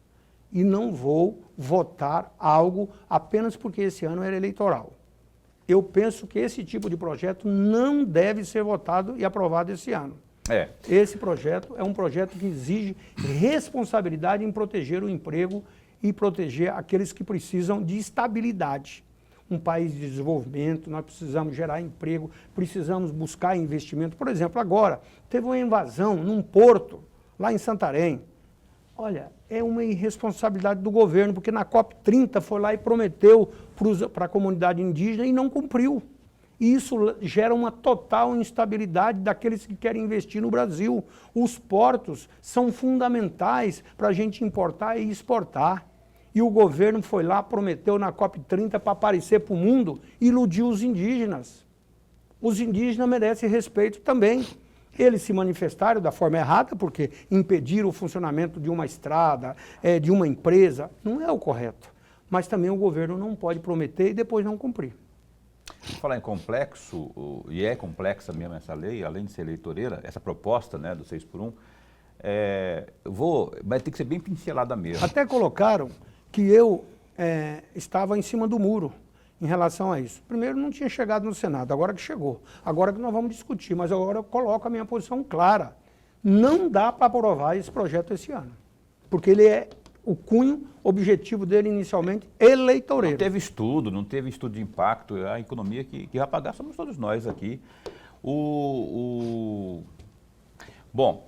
E não vou votar algo apenas porque esse ano era eleitoral. Eu penso que esse tipo de projeto não deve ser votado e aprovado esse ano. Esse projeto é um projeto que exige responsabilidade em proteger o emprego e proteger aqueles que precisam de estabilidade. Um país de desenvolvimento, nós precisamos gerar emprego, precisamos buscar investimento. Por exemplo, agora, teve uma invasão num porto, lá em Santarém. Olha, é uma irresponsabilidade do governo, porque na COP30 foi lá e prometeu para a comunidade indígena e não cumpriu. E isso gera uma total instabilidade daqueles que querem investir no Brasil. Os portos são fundamentais para a gente importar e exportar. E o governo foi lá, prometeu na COP30 para aparecer para o mundo e iludiu os indígenas. Os indígenas merecem respeito também. Eles se manifestaram da forma errada, porque impediram o funcionamento de uma estrada, de uma empresa, não é o correto. Mas também o governo não pode prometer e depois não cumprir. Falar em complexo, e é complexa mesmo essa lei, além de ser eleitoreira, essa proposta, né, do 6 por 1, vai ter que ser bem pincelada mesmo. Até colocaram que eu estava em cima do muro em relação a isso. Primeiro, não tinha chegado no Senado, agora que chegou. Agora que nós vamos discutir, mas agora eu coloco a minha posição clara. Não dá para aprovar esse projeto esse ano, porque ele é o cunho, objetivo dele inicialmente, eleitoreiro. Não teve estudo de impacto, a economia que vai pagar somos todos nós aqui. Bom,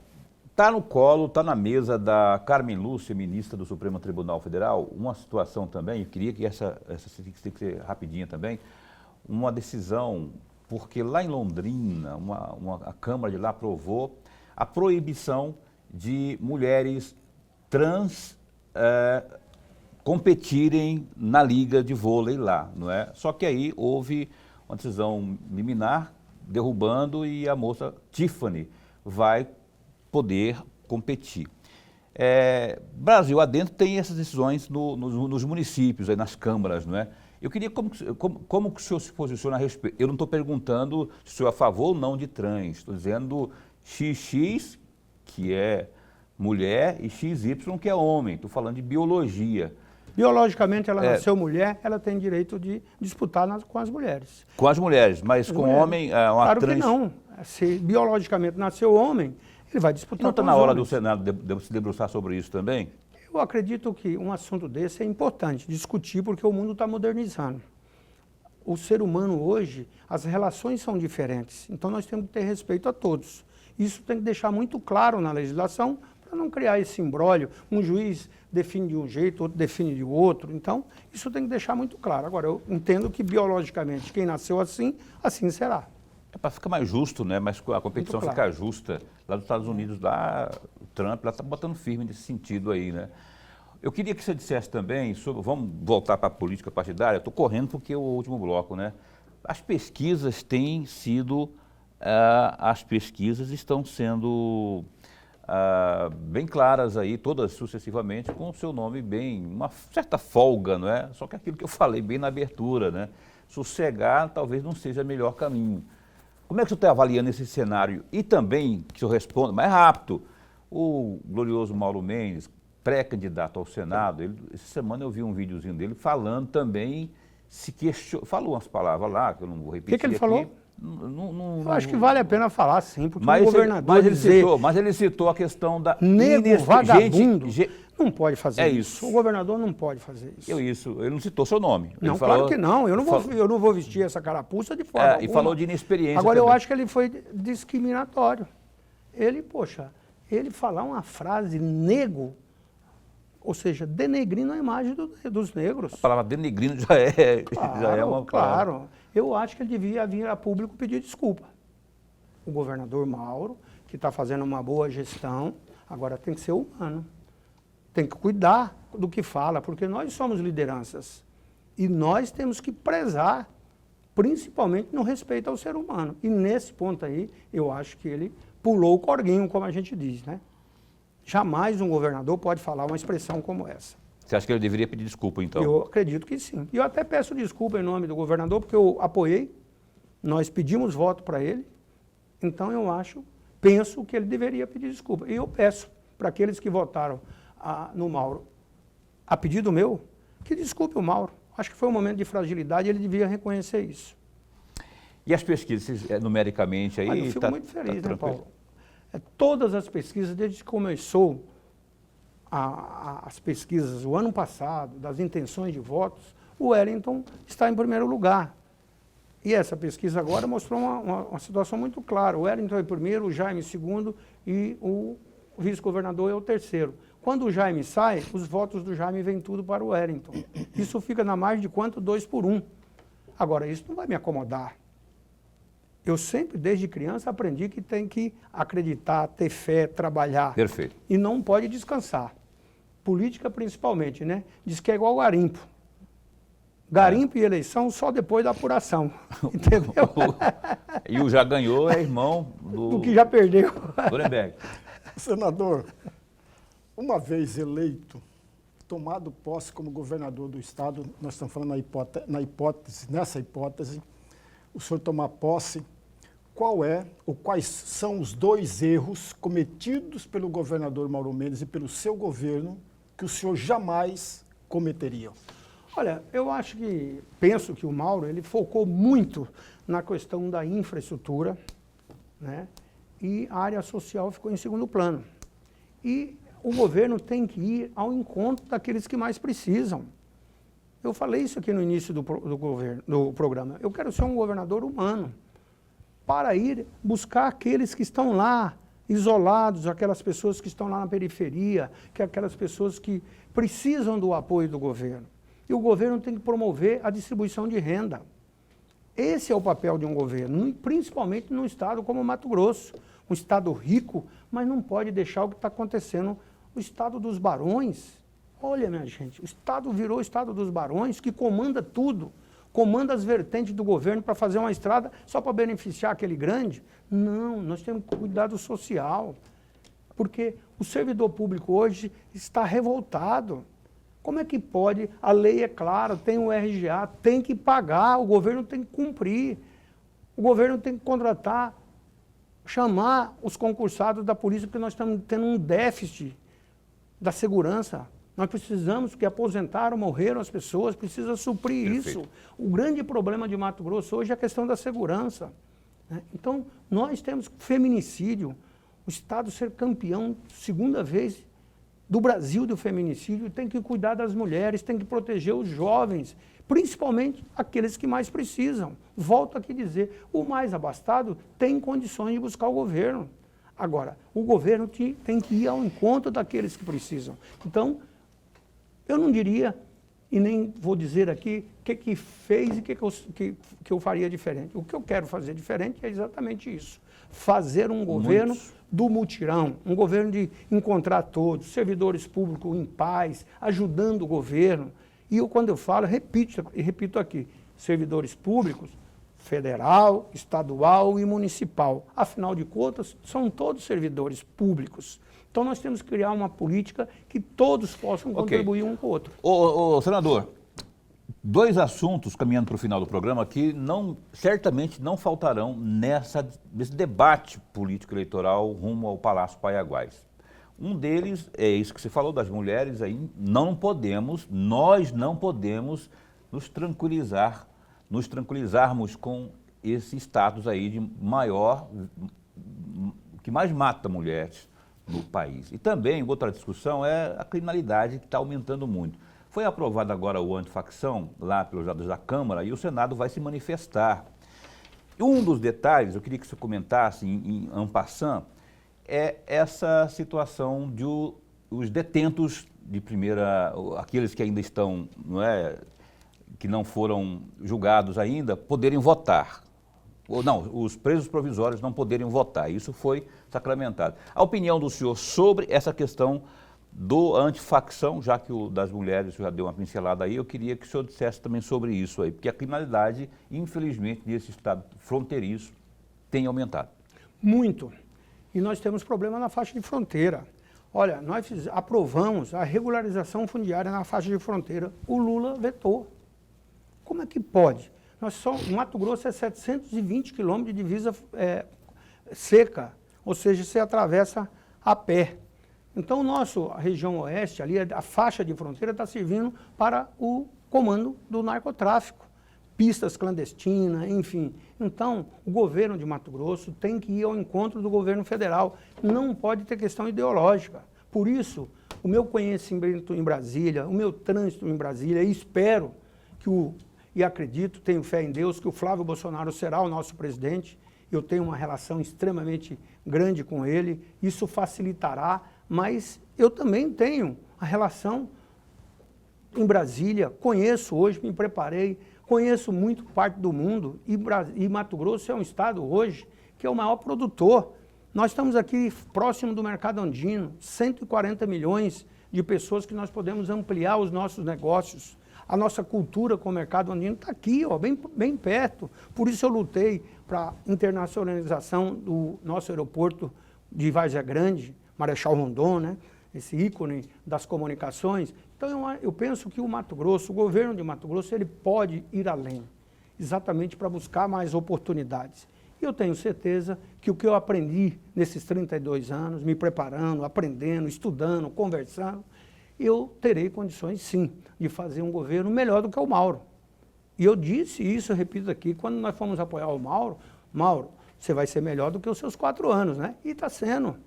está no colo, está na mesa da Carmen Lúcia, ministra do Supremo Tribunal Federal, uma situação também, eu queria que essa tem que ser rapidinha também, uma decisão, porque lá em Londrina, a Câmara de lá aprovou a proibição de mulheres trans competirem na liga de vôlei lá, não é? Só que aí houve uma decisão liminar derrubando e a moça Tiffany vai poder competir. Brasil adentro tem essas decisões nos municípios, aí nas câmaras, não é? Eu queria como que o senhor se posiciona a respeito. Eu não estou perguntando se o senhor é a favor ou não de trans, estou dizendo XX, que é mulher, e XY, que é homem. Estou falando de biologia. Biologicamente, ela nasceu mulher, ela tem direito de disputar com as mulheres. Com as mulheres, mas com homem... Claro que não. Se biologicamente nasceu homem, ele vai disputar com os homens. Não está na hora do Senado se debruçar sobre isso também? Eu acredito que um assunto desse é importante discutir, porque o mundo está modernizando. O ser humano hoje, as relações são diferentes, então nós temos que ter respeito a todos. Isso tem que deixar muito claro na legislação, para não criar esse imbróglio, um juiz define de um jeito, outro define de outro. Então, isso tem que deixar muito claro. Agora, eu entendo que biologicamente quem nasceu assim, assim será. É para ficar mais justo, né? Mas a competição ficar justa. Lá nos Estados Unidos, lá, o Trump está botando firme nesse sentido aí, né? Eu queria que você dissesse também sobre, vamos voltar para a política partidária, estou correndo porque é o último bloco, né? As pesquisas têm sido, as pesquisas estão sendo bem claras aí, todas sucessivamente, com o seu nome bem, uma certa folga, não é? Só que aquilo que eu falei bem na abertura, né? Sossegar talvez não seja o melhor caminho. Como é que o senhor está avaliando esse cenário? E também, que o senhor responda mais rápido, o glorioso Mauro Mendes, pré-candidato ao Senado, essa semana eu vi um videozinho dele falando também, falou umas palavras lá, que eu não vou repetir. O que ele aqui. falou? Eu acho que vale a pena falar sim, porque o governador mas ele citou a questão da... Nego vagabundo não pode fazer isso. O governador não pode fazer isso. Ele não citou seu nome. Não, claro que não. Eu não vou vestir essa carapuça de forma alguma. E falou de inexperiência Agora, também. eu acho que ele foi discriminatório. Ele falar uma frase nego, ou seja, denegrindo a imagem dos negros. A palavra denegrindo já é uma palavra. Claro. Eu acho que ele devia vir a público pedir desculpa. O governador Mauro, que está fazendo uma boa gestão, agora tem que ser humano. Tem que cuidar do que fala, porque nós somos lideranças. E nós temos que prezar, principalmente no respeito ao ser humano. E nesse ponto aí, eu acho que ele pulou o corguinho, como a gente diz, né? Jamais um governador pode falar uma expressão como essa. Você acha que ele deveria pedir desculpa, então? Eu acredito que sim. E eu até peço desculpa em nome do governador, porque eu apoiei, nós pedimos voto para ele, então eu penso que ele deveria pedir desculpa. E eu peço para aqueles que votaram no Mauro, a pedido meu, que desculpe o Mauro. Acho que foi um momento de fragilidade e ele devia reconhecer isso. E as pesquisas, numericamente, aí... Mas eu fico muito feliz, né, Paulo? Todas as pesquisas, desde que começou as pesquisas o ano passado, das intenções de votos, o Wellington está em primeiro lugar. E essa pesquisa agora mostrou uma situação muito clara. O Wellington é o primeiro, o Jaime segundo e o vice-governador é o terceiro. Quando o Jaime sai, os votos do Jaime vêm tudo para o Wellington. Isso fica na margem de quanto? 2-1. Agora, isso não vai me acomodar. Eu sempre, desde criança, aprendi que tem que acreditar, ter fé, trabalhar. Perfeito. E não pode descansar. Política, principalmente, né? Diz que é igual garimpo. Garimpo e eleição só depois da apuração. Entendeu? E o já ganhou é irmão do que já perdeu. Nuremberg. Senador, uma vez eleito, tomado posse como governador do estado, nós estamos falando nessa hipótese, o senhor tomar posse, qual é ou quais são os 2 erros cometidos pelo governador Mauro Mendes e pelo seu governo que o senhor jamais cometeria? Olha, penso que o Mauro, ele focou muito na questão da infraestrutura, né? E a área social ficou em segundo plano. E o governo tem que ir ao encontro daqueles que mais precisam. Eu falei isso aqui no início do programa. Eu quero ser um governador humano, para ir buscar aqueles que estão lá, isolados, aquelas pessoas que estão lá na periferia, aquelas pessoas que precisam do apoio do governo. E o governo tem que promover a distribuição de renda. Esse é o papel de um governo, principalmente num estado como Mato Grosso, um estado rico, mas não pode deixar o que está acontecendo. O estado dos barões, olha, minha gente, o estado virou o estado dos barões, que comanda tudo, comanda as vertentes do governo para fazer uma estrada só para beneficiar aquele grande. Não, nós temos cuidado social, porque o servidor público hoje está revoltado. Como é que pode? A lei é clara, tem o RGA, tem que pagar, o governo tem que cumprir. O governo tem que contratar, chamar os concursados da polícia, porque nós estamos tendo um déficit da segurança. Nós precisamos, que aposentaram, morreram as pessoas, precisa suprir Perfeito. isso. O grande problema de Mato Grosso hoje é a questão da segurança, né? Então, nós temos feminicídio, o Estado ser campeão, segunda vez, do Brasil do feminicídio, tem que cuidar das mulheres, tem que proteger os jovens, principalmente aqueles que mais precisam. Volto aqui a dizer, o mais abastado tem condições de buscar o governo. Agora, o governo tem que ir ao encontro daqueles que precisam. Então, eu não diria, e nem vou dizer aqui, o que fez e o que eu faria diferente. O que eu quero fazer diferente é exatamente isso. Fazer um governo do mutirão, um governo de encontrar todos, servidores públicos em paz, ajudando o governo. E quando eu falo, repito aqui, servidores públicos, federal, estadual e municipal. Afinal de contas, são todos servidores públicos. Então nós temos que criar uma política que todos possam contribuir um com o outro. Ô, senador, 2 assuntos, caminhando para o final do programa, que certamente não faltarão nesse debate político-eleitoral rumo ao Palácio Paiaguás. Um deles é isso que você falou das mulheres, aí nós não podemos nos tranquilizarmos com esse status aí de que mais mata mulheres no país. E também, outra discussão é a criminalidade que está aumentando muito. Foi aprovado agora o antifacção lá pelos lados da Câmara e o Senado vai se manifestar. Um dos detalhes, eu queria que você comentasse en passant, é essa situação de os detentos de primeira, aqueles que ainda estão, que não foram julgados ainda, poderem votar. Ou não, os presos provisórios não poderem votar. Isso foi sacramentado. A opinião do senhor sobre essa questão do antifacção, já que o das mulheres já deu uma pincelada aí, eu queria que o senhor dissesse também sobre isso aí, porque a criminalidade, infelizmente, nesse estado fronteiriço, tem aumentado. Muito. E nós temos problema na faixa de fronteira. Olha, nós aprovamos a regularização fundiária na faixa de fronteira. O Lula vetou. Como é que pode? O Mato Grosso é 720 quilômetros de divisa seca, ou seja, você atravessa a pé. Então, a região oeste, ali, a faixa de fronteira está servindo para o comando do narcotráfico. Pistas clandestinas, enfim. Então, o governo de Mato Grosso tem que ir ao encontro do governo federal. Não pode ter questão ideológica. Por isso, o meu conhecimento em Brasília, o meu trânsito em Brasília, e espero e acredito, tenho fé em Deus, que o Flávio Bolsonaro será o nosso presidente. Eu tenho uma relação extremamente grande com ele, isso facilitará, mas eu também tenho a relação em Brasília, conheço hoje, me preparei, conheço muito parte do mundo e Mato Grosso é um estado hoje que é o maior produtor. Nós estamos aqui próximo do mercado andino, 140 milhões de pessoas que nós podemos ampliar os nossos negócios. A nossa cultura com o mercado andino está aqui, bem perto. Por isso eu lutei para a internacionalização do nosso aeroporto de Várzea Grande, Marechal Rondon, né? Esse ícone das comunicações. Então eu penso que o Mato Grosso, o governo de Mato Grosso, ele pode ir além. exatamente para buscar mais oportunidades. E eu tenho certeza que o que eu aprendi nesses 32 anos, me preparando, aprendendo, estudando, conversando, eu terei condições, sim, de fazer um governo melhor do que o Mauro. E eu disse isso, eu repito aqui, quando nós fomos apoiar o Mauro, Mauro, você vai ser melhor do que os seus 4 anos, né? E está sendo.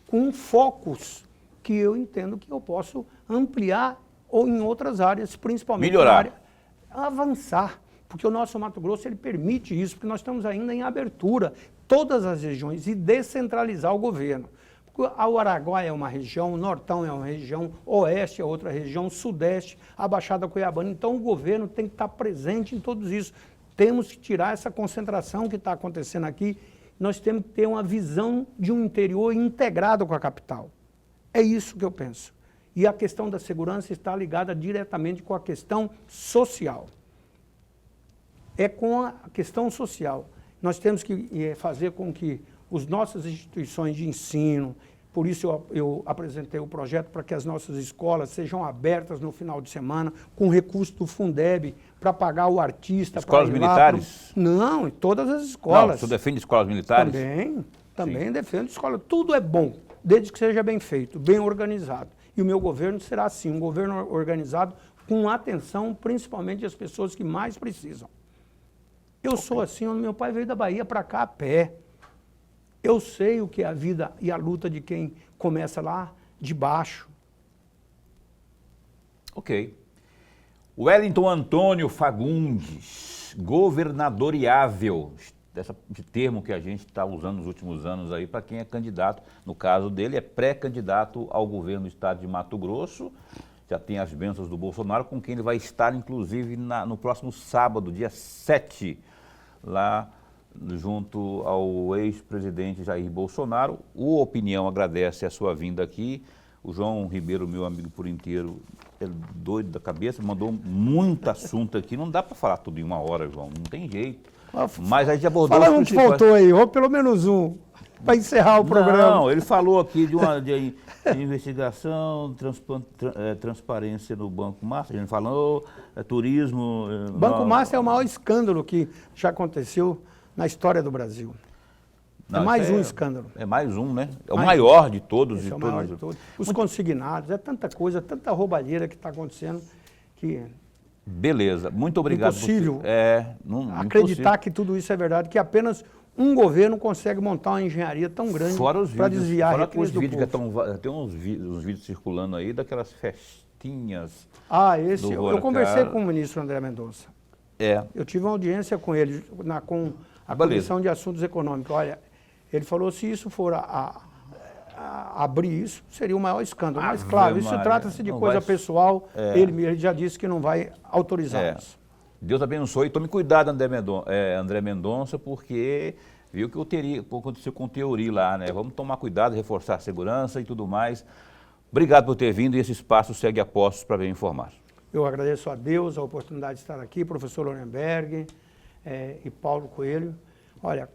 Com focos que eu entendo que eu posso ampliar ou em outras áreas, principalmente melhorar, na área, avançar. Porque o nosso Mato Grosso ele permite isso, porque nós estamos ainda em abertura, todas as regiões, e descentralizar o governo. O Araguaia é uma região, o Nortão é uma região, Oeste é outra região, Sudeste, a Baixada Cuiabana. Então o governo tem que estar presente em todos isso. Temos que tirar essa concentração que está acontecendo aqui. Nós temos que ter uma visão de um interior integrado com a capital. É isso que eu penso. E a questão da segurança está ligada diretamente com a questão social. É com a questão social. Nós temos que fazer com que as nossas instituições de ensino, por isso eu apresentei o projeto para que as nossas escolas sejam abertas no final de semana, com recurso do Fundeb, para pagar o artista. Escolas militares? Não, em todas as escolas. Não, o senhor defende escolas militares? Também defendo escola. Tudo é bom, desde que seja bem feito, bem organizado. E o meu governo será assim, um governo organizado com atenção, principalmente às pessoas que mais precisam. Eu sou assim, meu pai veio da Bahia para cá a pé. Eu sei o que é a vida e a luta de quem começa lá de baixo. Ok. Wellington Antônio Fagundes, governadoriável, esse termo que a gente está usando nos últimos anos aí para quem é candidato, no caso dele é pré-candidato ao governo do estado de Mato Grosso, já tem as bênçãos do Bolsonaro, com quem ele vai estar inclusive no próximo sábado, dia 7, lá junto ao ex-presidente Jair Bolsonaro. O Opinião agradece a sua vinda aqui. O João Ribeiro, meu amigo por inteiro, é doido da cabeça, mandou muito assunto aqui. Não dá para falar tudo em 1 hora, João, não tem jeito. Mas a gente abordou... Fala um que faltou aí, ou pelo menos um, para encerrar o programa. Não, ele falou aqui de investigação, transparência no Banco Master, a gente falou, turismo... Banco Master é o maior escândalo que já aconteceu na história do Brasil. Não, é mais um escândalo. É mais um, né? É o maior de todos. É o maior de todos. Os consignados, é tanta coisa, tanta roubalheira que está acontecendo que... Beleza, muito obrigado. Impossível acreditar que tudo isso é verdade, que apenas um governo consegue montar uma engenharia tão grande para desviar recursos do povo. Tem uns vídeos circulando aí daquelas festinhas. Eu conversei com o ministro André Mendonça. Eu tive uma audiência com ele, com a Comissão de Assuntos Econômicos. Olha, ele falou, se isso for abrir isso, seria o maior escândalo. Mas, claro, isso trata-se de coisa pessoal, ele já disse que não vai autorizar isso. Deus abençoe e tome cuidado, André Mendonça, porque viu que aconteceu com o Teori lá, né? Vamos tomar cuidado, reforçar a segurança e tudo mais. Obrigado por ter vindo e esse espaço segue a postos para bem informar. Eu agradeço a Deus a oportunidade de estar aqui, professor Lorenberg e Paulo Coelho. Olha,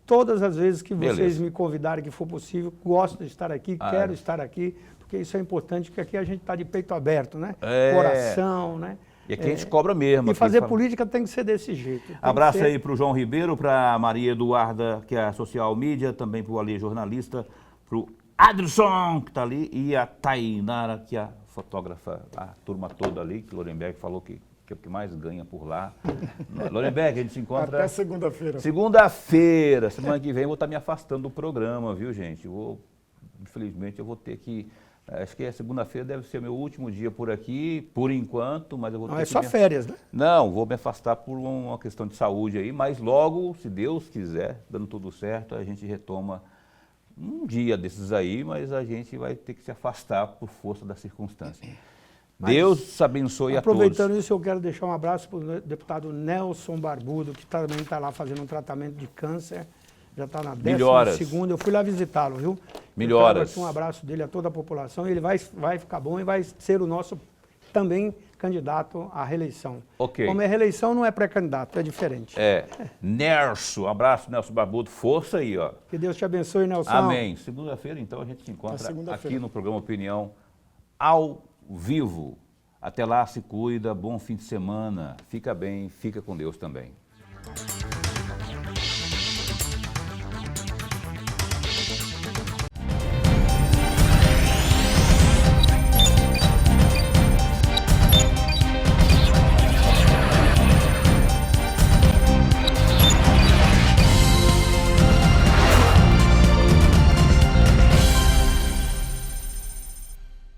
todas as vezes que vocês me convidarem, que for possível, gosto de estar aqui, quero estar aqui, porque isso é importante, porque aqui a gente está de peito aberto, né? Coração, né? E aqui a gente cobra mesmo. E fazer política tem que ser desse jeito. Abraço aí para o João Ribeiro, para a Maria Eduarda, que é a social media, também para o Ali, jornalista, para o Adrson, que está ali, e a Tainara, que é a fotógrafa, a turma toda ali, que o Lorenberg falou que é o que mais ganha por lá. Lorenberg, a gente se encontra... Até segunda-feira. Segunda-feira. Semana que vem eu vou estar me afastando do programa, viu, gente? Infelizmente, eu vou ter que... Acho que a segunda-feira deve ser meu último dia por aqui, por enquanto, mas eu vou ter que... Não, é só férias, né? Não, vou me afastar por uma questão de saúde aí, mas logo, se Deus quiser, dando tudo certo, a gente retoma um dia desses aí, mas a gente vai ter que se afastar por força da circunstância. Mas, Deus abençoe a todos. Aproveitando isso, eu quero deixar um abraço para o deputado Nelson Barbudo, que também está lá fazendo um tratamento de câncer. Já está na 12ª. Eu fui lá visitá-lo, viu? Melhoras. Um abraço dele a toda a população. Ele vai ficar bom e vai ser o nosso também candidato à reeleição. Ok. Como é reeleição, não é pré-candidato, é diferente. Nelson, abraço, Nelson Barbudo. Força aí, ó. Que Deus te abençoe, Nelson. Amém. Segunda-feira, então, a gente se encontra aqui no programa Opinião ao vivo. Até lá, se cuida, bom fim de semana, fica bem, fica com Deus também.